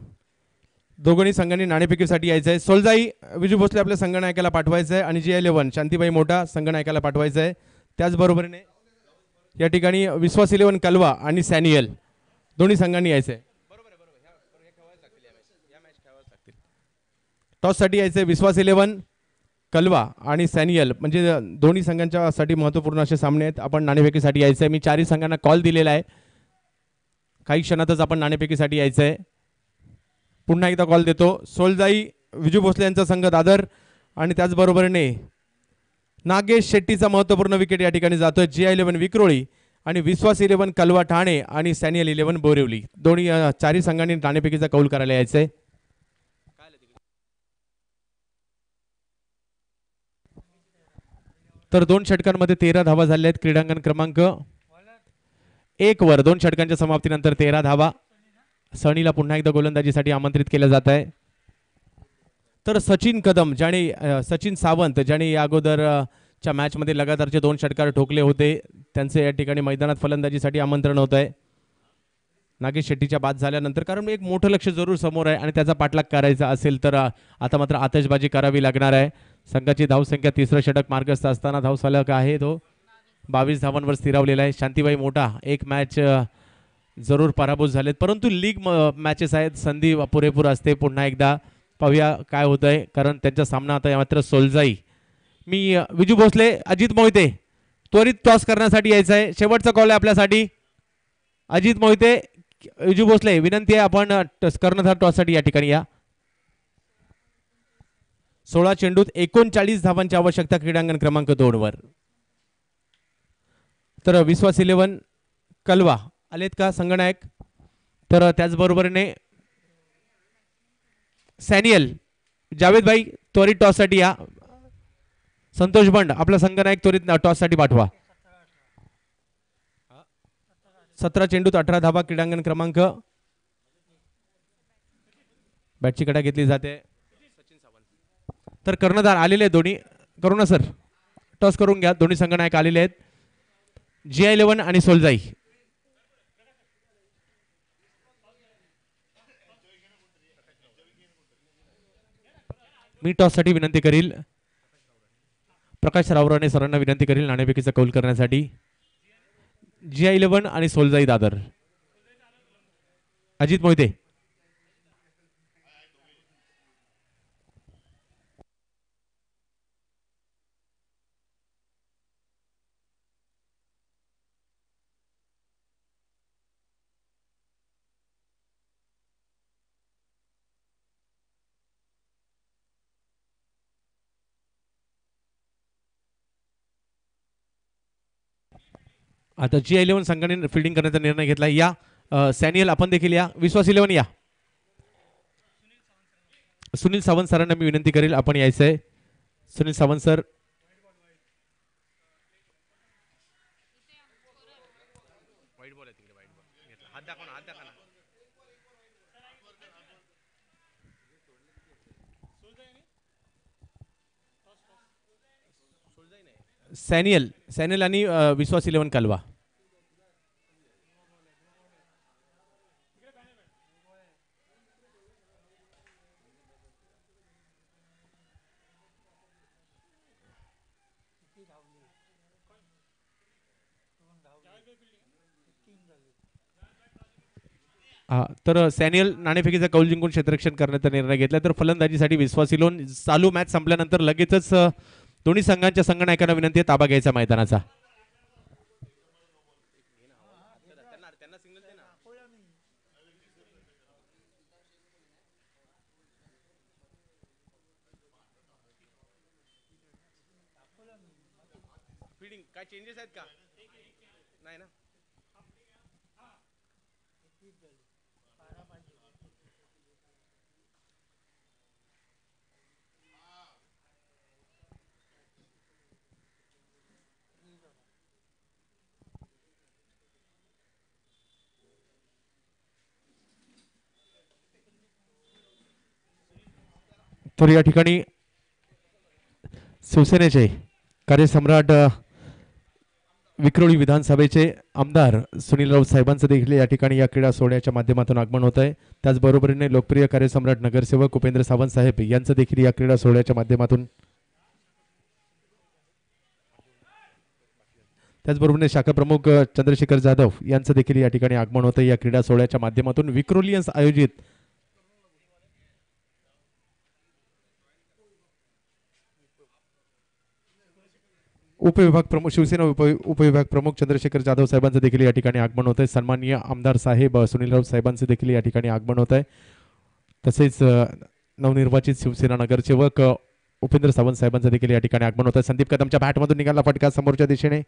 दोघांनी संघांनी नाणेफेकीसाठी यायचं आहे. सोलजाई विजू भोसले आपल्या संघनायकाला पाठवायचं आहे आणि GI11 शांतीबाई मोठा संघनायकाला पाठवायचं आहे. त्याचबरोबरीने या ठिकाणी विश्वास 11 कलवा आणि सॅनियल दोन्ही संघांनी यायचं आहे. टॉससाठी यायचं आहे विश्वास 11 कलवा आणि सॅनियल म्हणजे दोन्ही संघांच्यासाठी महत्त्वपूर्ण असे सामने आहेत. आपण नाणेफेकीसाठी यायचं आहे. मी चारही संघांना कॉल दिलेला आहे. काही क्षणातच आपण नाणेफेकीसाठी यायचं आहे. पुन्हा एकदा कॉल देतो. सोलजाई विजू भोसले यांचा संघ दादर आणि त्याचबरोबरीने नागेश शेट्टीचा महत्त्वपूर्ण विकेट या ठिकाणी जातोय. GI11 विक्रोळी आणि विश्वास 11 कलवा ठाणे आणि सॅनियल 11 बोरिवली दोन्ही चारही संघांनी नाणेफेकीचा कौल करायला यायचं आहे. तर 2 षटकांमध्ये 13 धावा झाल्या आहेत. क्रीडांगण क्रमांक 1 वर 2 षटकांच्या समाप्तीनंतर 13 धावा. सनीला पुन्हा एकदा गोलंदाजीसाठी आमंत्रित केलं जात आहे. तर सचिन कदम ज्याने सचिन सावंत ज्याने या अगोदरच्या मॅचमध्ये लगातारचे 2 षटकार ठोकले होते त्यांचे या ठिकाणी मैदानात फलंदाजीसाठी आमंत्रण होत आहे. नागेश शेट्टीच्या बाद झाल्यानंतर कारण एक मोठं लक्ष जरूर समोर आहे आणि त्याचा पाठलाग करायचा असेल तर आता मात्र आतषबाजी करावी लागणार आहे. संघाची धावसंख्या तिसरं षटक मार्गस्थ असताना धावफलक आहे तो 22 धावांवर स्थिरावलेला आहे. शांतीबाई मोठा एक मॅच जरूर पराभूत झालेत परंतु लीग मॅचेस आहेत संधी पुरेपूर असते. पुन्हा एकदा पाहूया काय होत आहे कारण त्यांचा सामना आता मात्र सोलजाई. मी विजू भोसले अजित मोहिते त्वरित टॉस करण्यासाठी यायचं आहे. शेवटचा कॉल आहे आपल्यासाठी. अजित मोहिते विजू भोसले विनंती आहे आपण कर्णधार टॉससाठी या ठिकाणी या. 16 चेंडूत 39 धावांची आवश्यकता क्रीडांगण क्रमांक 2 वर. तर विश्वास 11 कलवा आलेत का संघनायक. तर त्याचबरोबरीने सॅनियल जावेद भाई त्वरित टॉससाठी या. संतोष बंड आपला संघनायक त्वरित टॉससाठी पाठवा. 17 चेंडूत 18 धावा क्रीडांगण क्रमांक. बॅटची कडा घेतली जाते. तर कर्णधार आलेले आहेत दोन्ही. करू ना सर टॉस करून घ्या. दोन्ही संघनायक आलेले आहेत GI11 आणि सोलजाई. मी टॉससाठी विनंती करील प्रकाश रावराणे सरांना विनंती करील नाणेफेकीचा कौल करण्यासाठी. GI11 आणि सोलजाई दादर. अजित मोहिते आता GI11 संघाने फिल्डिंग करण्याचा निर्णय घेतला. या सॅनियल आपण देखील या. विश्वास 11 या. सुनील सावंत सरांना मी विनंती करेल आपण यायचं आहे. सुनील सावंत सर. सॅनियल सॅनियल आणि विश्वास 11 कलवा. तर सॅनियल नाणेफेकीचा कौल जिंकून क्षेत्ररक्षण करण्याचा निर्णय घेतला. तर फलंदाजीसाठी विश्वास 11 चालू मॅच संपल्यानंतर लगेचच दोन्ही संघांच्या संघनायकांना विनंती आहे ताबा घ्यायचा मैदानाचा. काय चेंजेस आहेत का नाही ना. तर या ठिकाणी शिवसेनेचे कार्यसम्राट विक्रोळी विधानसभेचे आमदार सुनील राऊत साहेबांचं देखील या ठिकाणी या क्रीडा सोहळ्याच्या माध्यमातून आगमन होत आहे. त्याचबरोबरीने लोकप्रिय कार्यसम्राट नगरसेवक उपेंद्र सावंत साहेब यांचं देखील या क्रीडा सोहळ्याच्या माध्यमातून, त्याचबरोबर शाखा प्रमुख चंद्रशेखर जाधव यांचं देखील या ठिकाणी आगमन होतं या क्रीडा सोहळ्याच्या माध्यमातून. विक्रोलियन्स आयोजित उपविभाग प्रमुख शिवसेना उपविभाग प्रमुख चंद्रशेखर जाधव साहेबांचं देखील या ठिकाणी आगमन होत आहे. सन्माननीय आमदार साहेब सुनील राऊत साहेबांचे देखील या ठिकाणी आगमन होत आहे. तसेच नवनिर्वाचित शिवसेना नगरसेवक उपेंद्र सावंत साहेबांचं देखील या ठिकाणी आगमन होत आहे. संदीप कदमच्या बॅटमधून निघाला फटका समोरच्या दिशेने.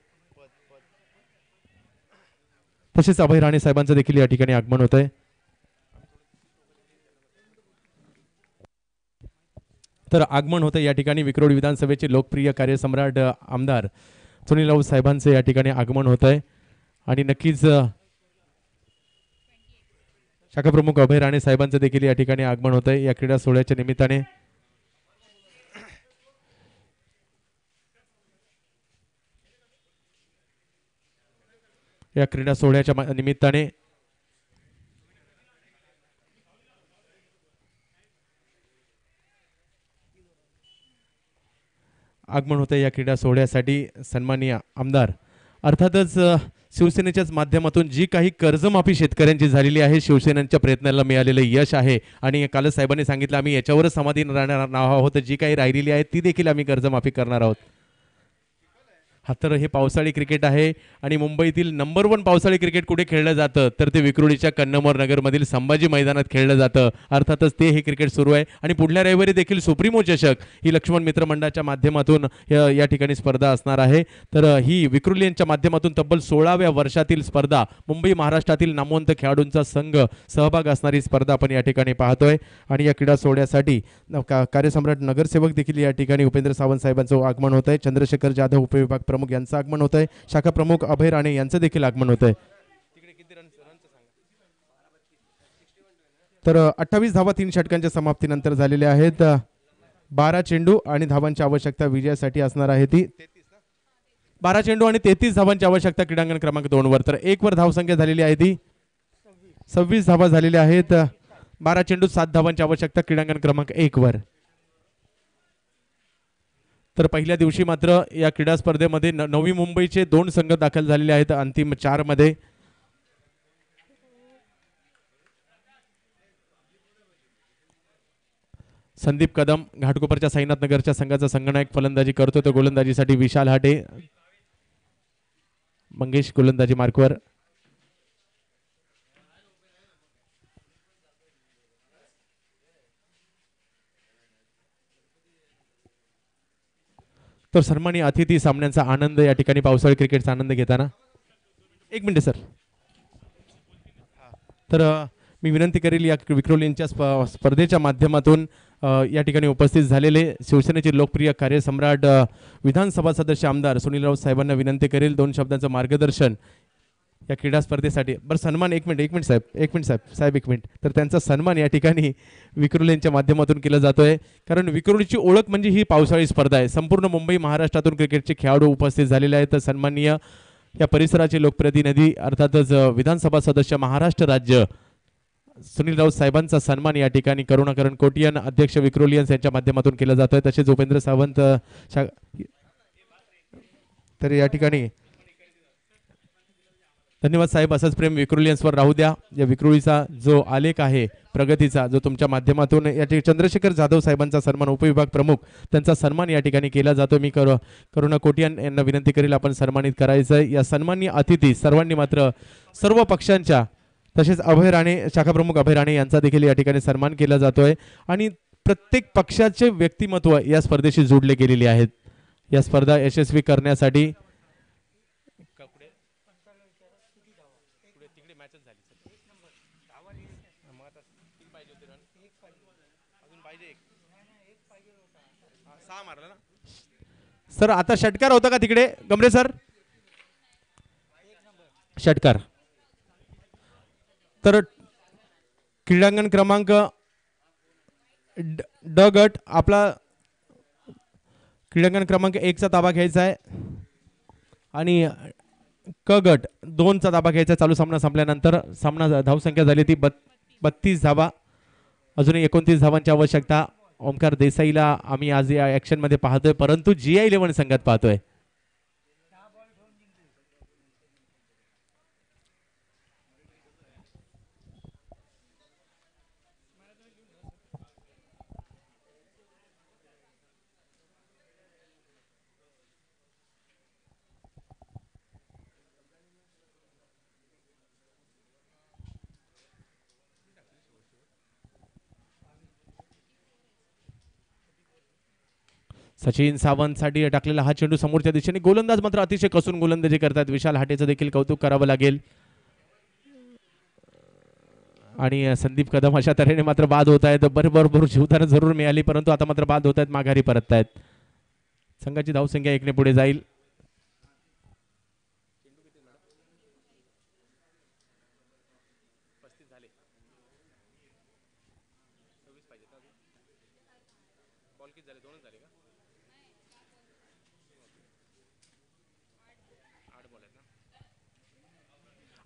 तसेच अभय राणे साहेबांचं देखील या ठिकाणी आगमन होत आहे. तर आगमन होतं या ठिकाणी विक्रोळी विधानसभेचे लोकप्रिय कार्यसम्राट आमदार सुनील राऊत साहेबांचं या ठिकाणी आगमन होत आहे. आणि नक्कीच शाखा प्रमुख अभय राणे साहेबांचं देखील या ठिकाणी आगमन होत आहे या क्रीडा सोहळ्याच्या निमित्ताने. या क्रीडा सोहळ्याच्या निमित्ताने आगमन होतं या क्रीडा सोहळ्यासाठी सन्माननीय आमदार, अर्थातच शिवसेनेच्याच माध्यमातून जी काही कर्जमाफी शेतकऱ्यांची झालेली आहे, शिवसेनेच्या प्रयत्नाला मिळालेलं यश आहे. आणि कालच साहेबांनी सांगितलं आम्ही याच्यावरच समाधान राहणार आहोत, जी काही राहिलेली आहे ती देखील आम्ही कर्जमाफी करणार आहोत. हा तर हे पावसाळी क्रिकेट आहे आणि मुंबईतील नंबर 1 पावसाळी क्रिकेट कुठे खेळलं जातं तर ते विक्रोळीच्या कन्नमोर नगरमधील संभाजी मैदानात खेळलं जातं. अर्थातच ते हे क्रिकेट सुरू आहे आणि पुढल्या रविवारी देखील सुप्रीमो चषक ही लक्ष्मण मित्र मंडळाच्या माध्यमातून या ठिकाणी स्पर्धा असणार आहे. तर ही विक्रोळींच्या माध्यमातून तब्बल 16व्या वर्षातील स्पर्धा, मुंबई महाराष्ट्रातील नामवंत खेळाडूंचा संघ सहभाग असणारी स्पर्धा आपण या ठिकाणी पाहतोय. आणि या क्रीडा सोहळ्यासाठी कार्यसम्राट नगरसेवक देखील या ठिकाणी उपेंद्र सावंत साहेबांचं आगमन होत आहे. चंद्रशेखर जाधव उपविभाग प्रमुख यांचं आगमन होत आहे. शाखा प्रमुख अभय राणे यांचं देखील आगमन होत आहे. तर 28 धावा 3 षटकांच्या समाप्तीनंतर झालेल्या आहेत. 12 चेंडू आणि धावांची आवश्यकता विजयासाठी असणार आहे ती 12 चेंडू आणि 33 धावांची आवश्यकता क्रीडांगण क्रमांक 2 वर. तर 1 वर धावसंख्या झालेली आहे ती 26 धावा झालेल्या आहेत. 12 चेंडू 7 धावांची आवश्यकता क्रीडांगण क्रमांक 1 वर. तर पहिल्या दिवशी मात्र या क्रीडा स्पर्धेमध्ये नवी मुंबईचे 2 संघ दाखल झालेले आहेत अंतिम 4 मध्ये. संदीप कदम घाटकोपरच्या साईनाथ नगरच्या संघाचा संघनायक फलंदाजी करतो. तो गोलंदाजीसाठी विशाल हाटे, मंगेश गोलंदाजी मार्कवर. तर सन्मानी अतिथी सामन्यांचा आनंद या ठिकाणी पावसाळी क्रिकेटचा आनंद घेताना 1 मिनिट सर. तर मी विनंती करेल या विक्रोळींच्या स्पर्धेच्या माध्यमातून या ठिकाणी उपस्थित झालेले शिवसेनेचे लोकप्रिय कार्यसम्राट विधानसभा सदस्य आमदार सुनील राऊत साहेबांना विनंती करेल 2 शब्दांचं मार्गदर्शन या क्रीडा स्पर्धेसाठी. बरं सन्मान 1 मिनिट साहेब 1 मिनिट. तर त्यांचा सन्मान या ठिकाणी विक्रोळींच्या माध्यमातून केला जातोय, कारण विक्रोळीची ओळख म्हणजे ही पावसाळी स्पर्धा आहे. संपूर्ण मुंबई महाराष्ट्रातून क्रिकेटचे खेळाडू उपस्थित झालेले आहेत. तर सन्माननीय या परिसराचे लोकप्रतिनिधी अर्थातच विधानसभा सदस्य महाराष्ट्र राज्य सुनील राऊत साहेबांचा सन्मान या ठिकाणी करुणाकरण कोटियन अध्यक्ष विक्रोलियन्स यांच्या माध्यमातून केला जातोय. तसेच उपेंद्र सावंत तर या ठिकाणी धन्यवाद साहेब. असंच प्रेम विक्रोलियन्सवर राहू द्या. या विक्रोळीचा जो आलेख आहे प्रगतीचा, जो तुमच्या माध्यमातून या ठिकाणी चंद्रशेखर जाधव साहेबांचा सन्मान उपविभाग प्रमुख त्यांचा सन्मान या ठिकाणी केला जातो. मी करुणा कोटियन यांना विनंती करेल आपण सन्मानित करायचं. या सन्माननीय अतिथी सर्वांनी मात्र सर्व पक्षांच्या, तसेच अभय राणे शाखा प्रमुख अभय राणे यांचा देखील या ठिकाणी सन्मान केला जातोय. आणि प्रत्येक पक्षाचे व्यक्तिमत्व या स्पर्धेशी जोडले गेलेले आहेत. या स्पर्धा यशस्वी करण्यासाठी सर आता षटकार होता का तिकडे गमरे सर? षटकार. तर क्रीडांगण क्रमांक ड गट आपला क्रीडांगण क्रमांक 1 चा ताबा घ्यायचा आहे आणि क गट 2 चा ताबा घ्यायचा चालू सामना संपल्यानंतर. सामना धावसंख्या झाली ती 32 धावा, अजूनही 29 धावांची आवश्यकता. ओमकार देसाईला आम्ही आज या ऍक्शन मध्ये पाहतोय, परंतु GI11 संघात पाहतोय. सचिन सावंत साठी टाकलेला हा चेंडू समोरच्या दिशेने. गोलंदाज मात्र अतिशय कसून गोलंदाजी करतात. विशाल हाटेचं देखील कौतुक करावं लागेल. आणि संदीप कदम अशा तऱ्हेने मात्र बाद होत आहेत. बरोबर जीवदान जरूर मिळाली, परंतु आता मात्र बाद होत आहेत, माघारी परत आहेत. संघाची धावसंख्या 1 ने पुढे जाईल.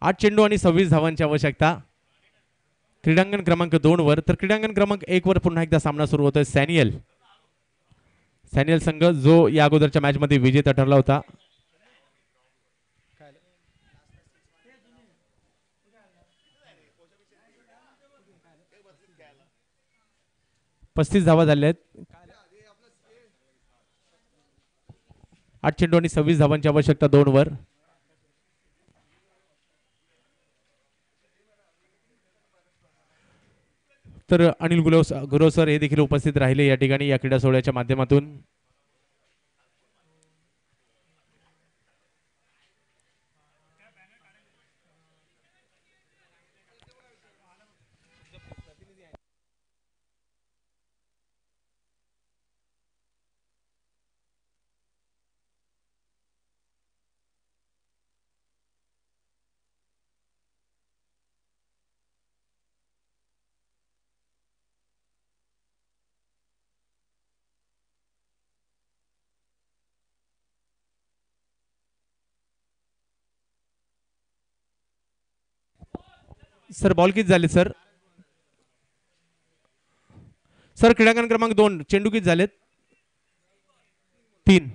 आठ चेंडू आणि 26 धावांची आवश्यकता क्रीडांगण क्रमांक 2 वर. तर क्रीडांगण क्रमांक 1 वर पुन्हा एकदा सामना सुरू होतोय. सॅनियल संघ जो या अगोदरच्या मॅच मध्ये विजेता ठरला होता. पस्तीस धावा झाल्या आहेत. 8 चेंडू आणि 26 धावांची आवश्यकता 2 वर. तर अनिल गुरव सर हे देखील उपस्थित राहिले या ठिकाणी या क्रीडा सोहळ्याच्या माध्यमातून. सर बॉल किती झाले सर? सर क्रीडांगण क्रमांक 2 चेंडू किती झालेत? 3.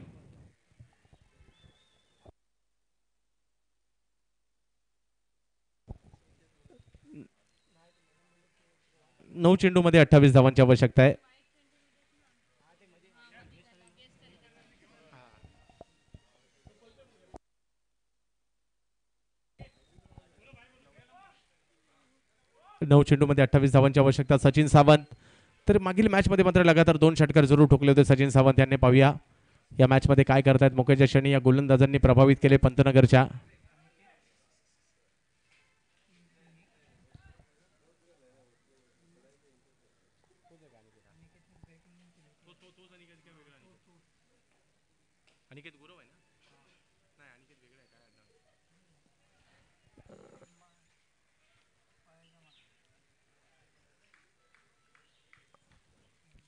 नऊ चेंडू मध्ये 28 धावांची आवश्यकता आहे. नऊ चेंडू मध्ये 28 धावांची आवश्यकता. सचिन सावंत तर मागील मॅच मध्ये मात्र लगातार 2 षटकार जरूर ठोकले होते सचिन सावंत यांनी. पाहूया या मॅच मध्ये काय करतायत. मोक्याच्या क्षणी या गोलंदाजांनी प्रभावित केले पंतनगरच्या.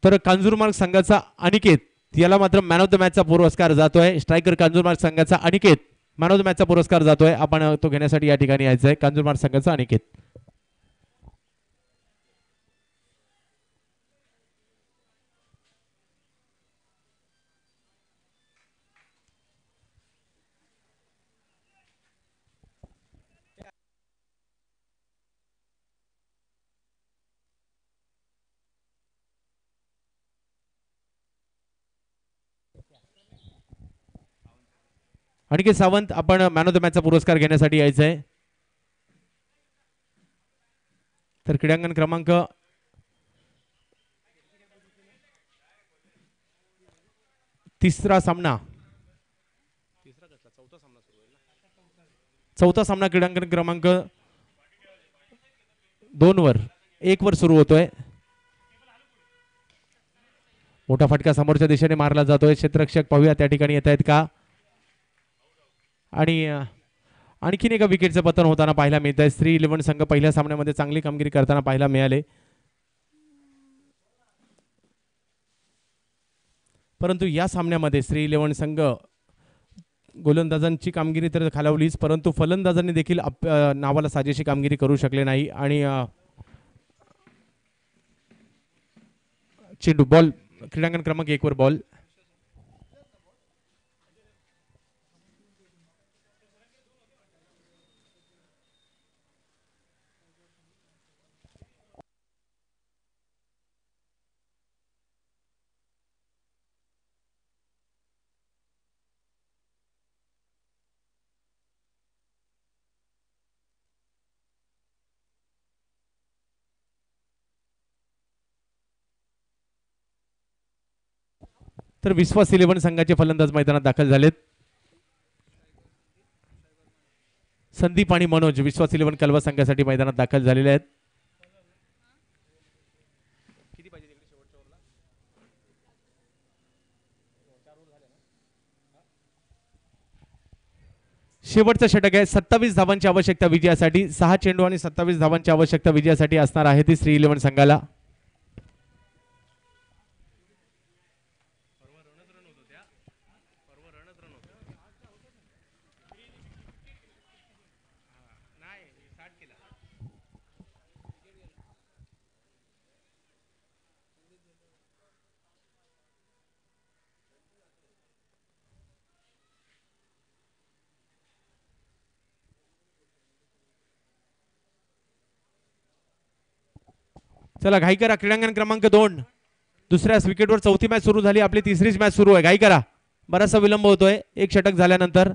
तर कांजूरमार्ग संघाचा अनिकेत याला मात्र मॅन ऑफ द मॅचचा पुरस्कार जातोय. स्ट्रायकर कांजूरमार्ग संघाचा अनिकेत मॅन ऑफ द मॅचचा पुरस्कार जातोय. आपण तो घेण्यासाठी या ठिकाणी यायचं आहे. कांजूरमार्ग संघाचा अनिकेत. अनिकेत सावंत आपण मॅन ऑफ द मॅचचा पुरस्कार घेण्यासाठी यायचं आहे. तर क्रीडांगण क्रमांक 3 सामना चौथा सामना क्रीडांगण क्रमांक 2 वर 1 वर सुरू होतोय. मोठा फटका समोरच्या दिशेने मारला जातोय. क्षेत्ररक्षक पाहूया त्या ठिकाणी येत आहेत का. आणि आणखीन एका विकेटचं पतन होताना पाहायला मिळत आहे. 3-11 संघ पहिल्या सामन्यामध्ये चांगली कामगिरी करताना पाहायला मिळाले. परंतु या सामन्यामध्ये श्री 11 संघ गोलंदाजांची कामगिरी तर खालावलीच, परंतु फलंदाजांनी देखील नावाला साजेशी कामगिरी करू शकले नाही आणि चेंडू बॉल क्रीडांगण क्रमांक 1 वर बॉल. तर विश्वास 11 संघाचे फलंदाज मैदानात दाखल झालेत. संदीप आणि मनोज विश्वास 11 कलवा संघासाठी मैदानात दाखल झालेले आहेत. शेवटचं षटक आहे. 27 धावांची आवश्यकता विजयासाठी. 6 चेंडू आणि 27 धावांची आवश्यकता विजयासाठी असणार आहे ती श्री 11 संघाला. चला घाई करा. क्रीडांगण क्रमांक 2 दुसऱ्याच विकेटवर चौथी मॅच सुरू झाली. आपली तिसरीच मॅच सुरू आहे. घाई करा. बराचसा विलंब होतोय एक षटक झाल्यानंतर.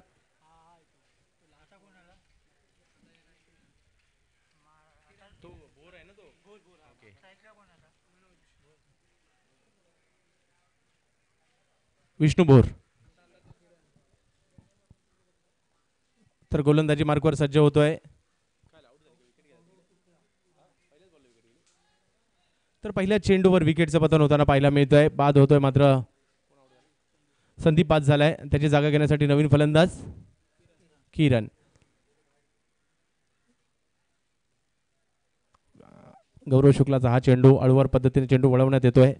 विष्णू भोर तर गोलंदाजी मार्कवर सज्ज होतोय. तर पहिल्या चेंडूवर विकेटचं पतन होताना पाहायला मिळतोय. बाद होतोय मात्र संदीप बाद झालाय. त्याची जागा घेण्यासाठी नवीन फलंदाज किरण. गौरव शुक्लाचा हा चेंडू अळूवर पद्धतीने चेंडू वळवण्यात येतोय.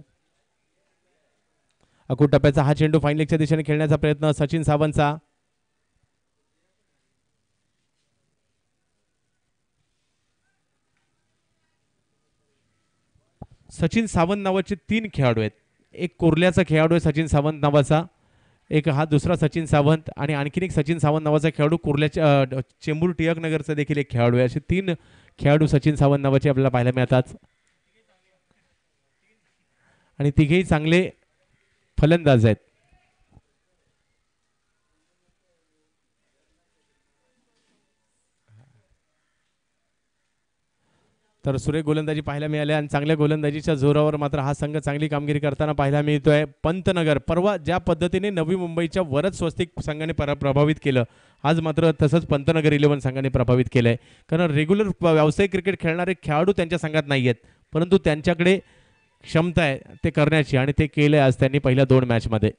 अकूट टप्प्याचा हा चेंडू फाईन लेगच्या दिशेने खेळण्याचा प्रयत्न सचिन सावंतचा. सचिन सावंत नावाचे 3 खेळाडू आहेत. एक कोरल्याचा खेळाडू आहे सचिन सावंत नावाचा, एक हा दुसरा सचिन सावंत आणि आणखीन एक सचिन सावंत नावाचा खेळाडू कोरल्याच्या चेंबूर टिळकनगरचा देखील एक खेळाडू आहे. असे 3 खेळाडू सचिन सावंत नावाचे आपल्याला पाहायला मिळतात आणि तिघेही चांगले फलंदाज आहेत. तर सुरेख गोलंदाजी पाहायला मिळाली आणि चांगल्या गोलंदाजीच्या जोरावर मात्र हा संघ चांगली कामगिरी करताना पाहायला मिळतोय. पंतनगर परवा ज्या पद्धतीने नवी मुंबईच्या वरद स्वस्तिक संघाने प्रभावित केलं, आज मात्र तसंच पंतनगर 11 संघाने प्रभावित केलंय. कारण रेग्युलर व्यावसायिक क्रिकेट खेळणारे खेळाडू त्यांच्या संघात नाही आहेत, परंतु त्यांच्याकडे क्षमता आहे ते करण्याची आणि ते केलंय आज त्यांनी पहिल्या 2 मॅचमध्ये.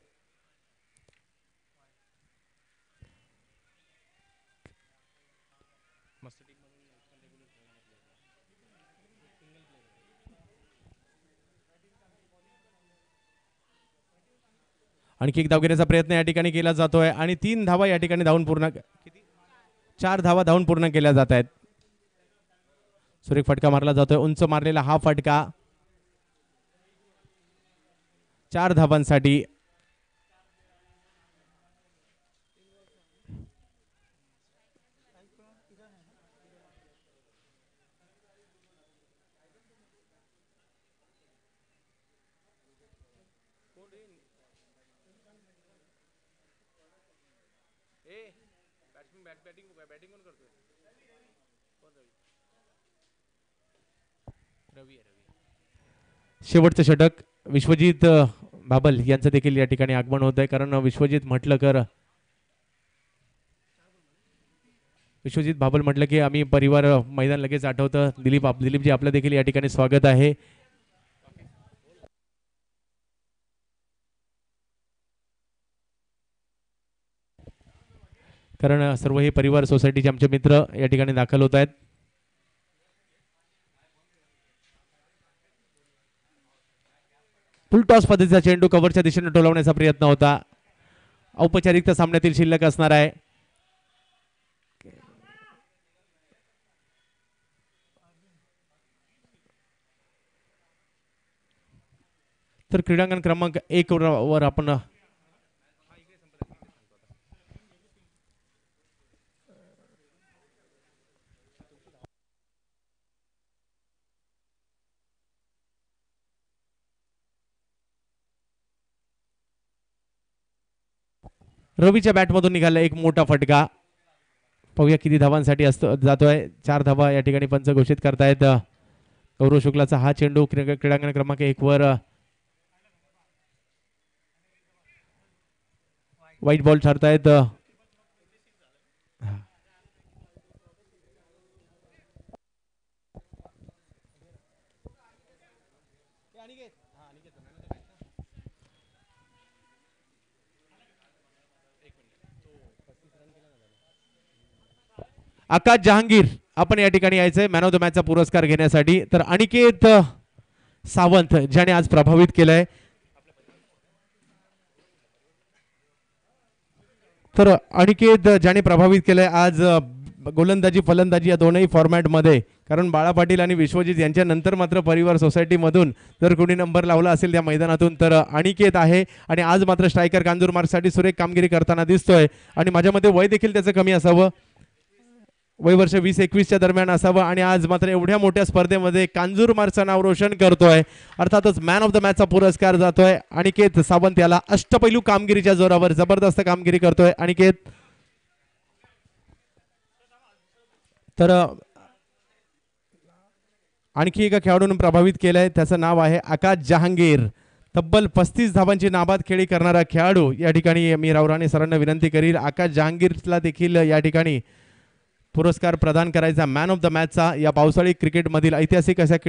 आणखी एक धाव घेण्याचा प्रयत्न या ठिकाणी केला जातोय आणि 3 धावा या ठिकाणी धावून पूर्ण 4 धावा धावून पूर्ण केल्या जात आहेत. सुरेख फटका मारला जातोय. उंच मारलेला हा फटका 4 धावांसाठी. शेवटचं षटक विश्वजित बाबल यांचं देखील या ठिकाणी आगमन होत आहे. कारण विश्वजित बाबल म्हटलं की आम्ही परिवार मैदान लगेच आठवतं. दिलीपजी आपलं देखील या ठिकाणी स्वागत आहे. कारण सर्व हे परिवार सोसायटीचे आमचे मित्र या ठिकाणी दाखल होत आहेत. फुल टॉस पद्धतीचा चेंडू कव्हरच्या दिशेने टोलवण्याचा प्रयत्न होता. औपचारिकता सामन्यातील शिल्लक असणार आहे. तर क्रीडांगण क्रमांक 1 वर आपण रवीच्या बॅटमधून निघाला एक मोठा फटका. पाहूया किती धावांसाठी असतो जातोय. 4 धावा या ठिकाणी पंच घोषित करतायत. गौरव शुक्लाचा हा चेंडू क्रीडांगण क्रमांक 1 वर व्हाईट बॉल ठरतायत. आकाश जहांगीर आपण या ठिकाणी यायचंय मॅन ऑफ द मॅचचा पुरस्कार घेण्यासाठी. तर अनिकेत सावंत ज्याने आज प्रभावित केलंय. तर अनिकेत ज्याने प्रभावित केलंय आज गोलंदाजी फलंदाजी या दोनही फॉर्मॅटमध्ये. कारण बाळा पाटील आणि विश्वजित यांच्या नंतर मात्र परिवार सोसायटीमधून जर कोणी नंबर लावला असेल त्या मैदानातून तर अनिकेत आहे. आणि आज मात्र स्ट्रायकर कांजूर मार्कसाठी सुरेख कामगिरी करताना दिसतोय. आणि माझ्या मते वय देखील त्याचं कमी असावं. वय वर्ष 20-21च्या दरम्यान असावं. आणि आज मात्र एवढ्या मोठ्या स्पर्धेमध्ये कांजूर मार्कचं नाव रोशन करतोय. अर्थातच मॅन ऑफ द मॅचचा पुरस्कार जातोय अनिकेत सावंत याला. अष्टपैलू कामगिरीच्या जोरावर जबरदस्त कामगिरी करतोय अनिकेत. तर आणखी एका खेळाडूने प्रभावित केलंय. त्याचं नाव आहे आकाश जहांगीर. तब्बल 35 धावांची नाबाद खेळी करणारा खेळाडू. या ठिकाणी मी रावराणे सरांना विनंती करील आकाश जहांगीरला देखील या ठिकाणी पुरस्कार प्रदान करायचा मॅन ऑफ द मॅचचा. या पावसाळी क्रिकेटमधील ऐतिहासिक अशा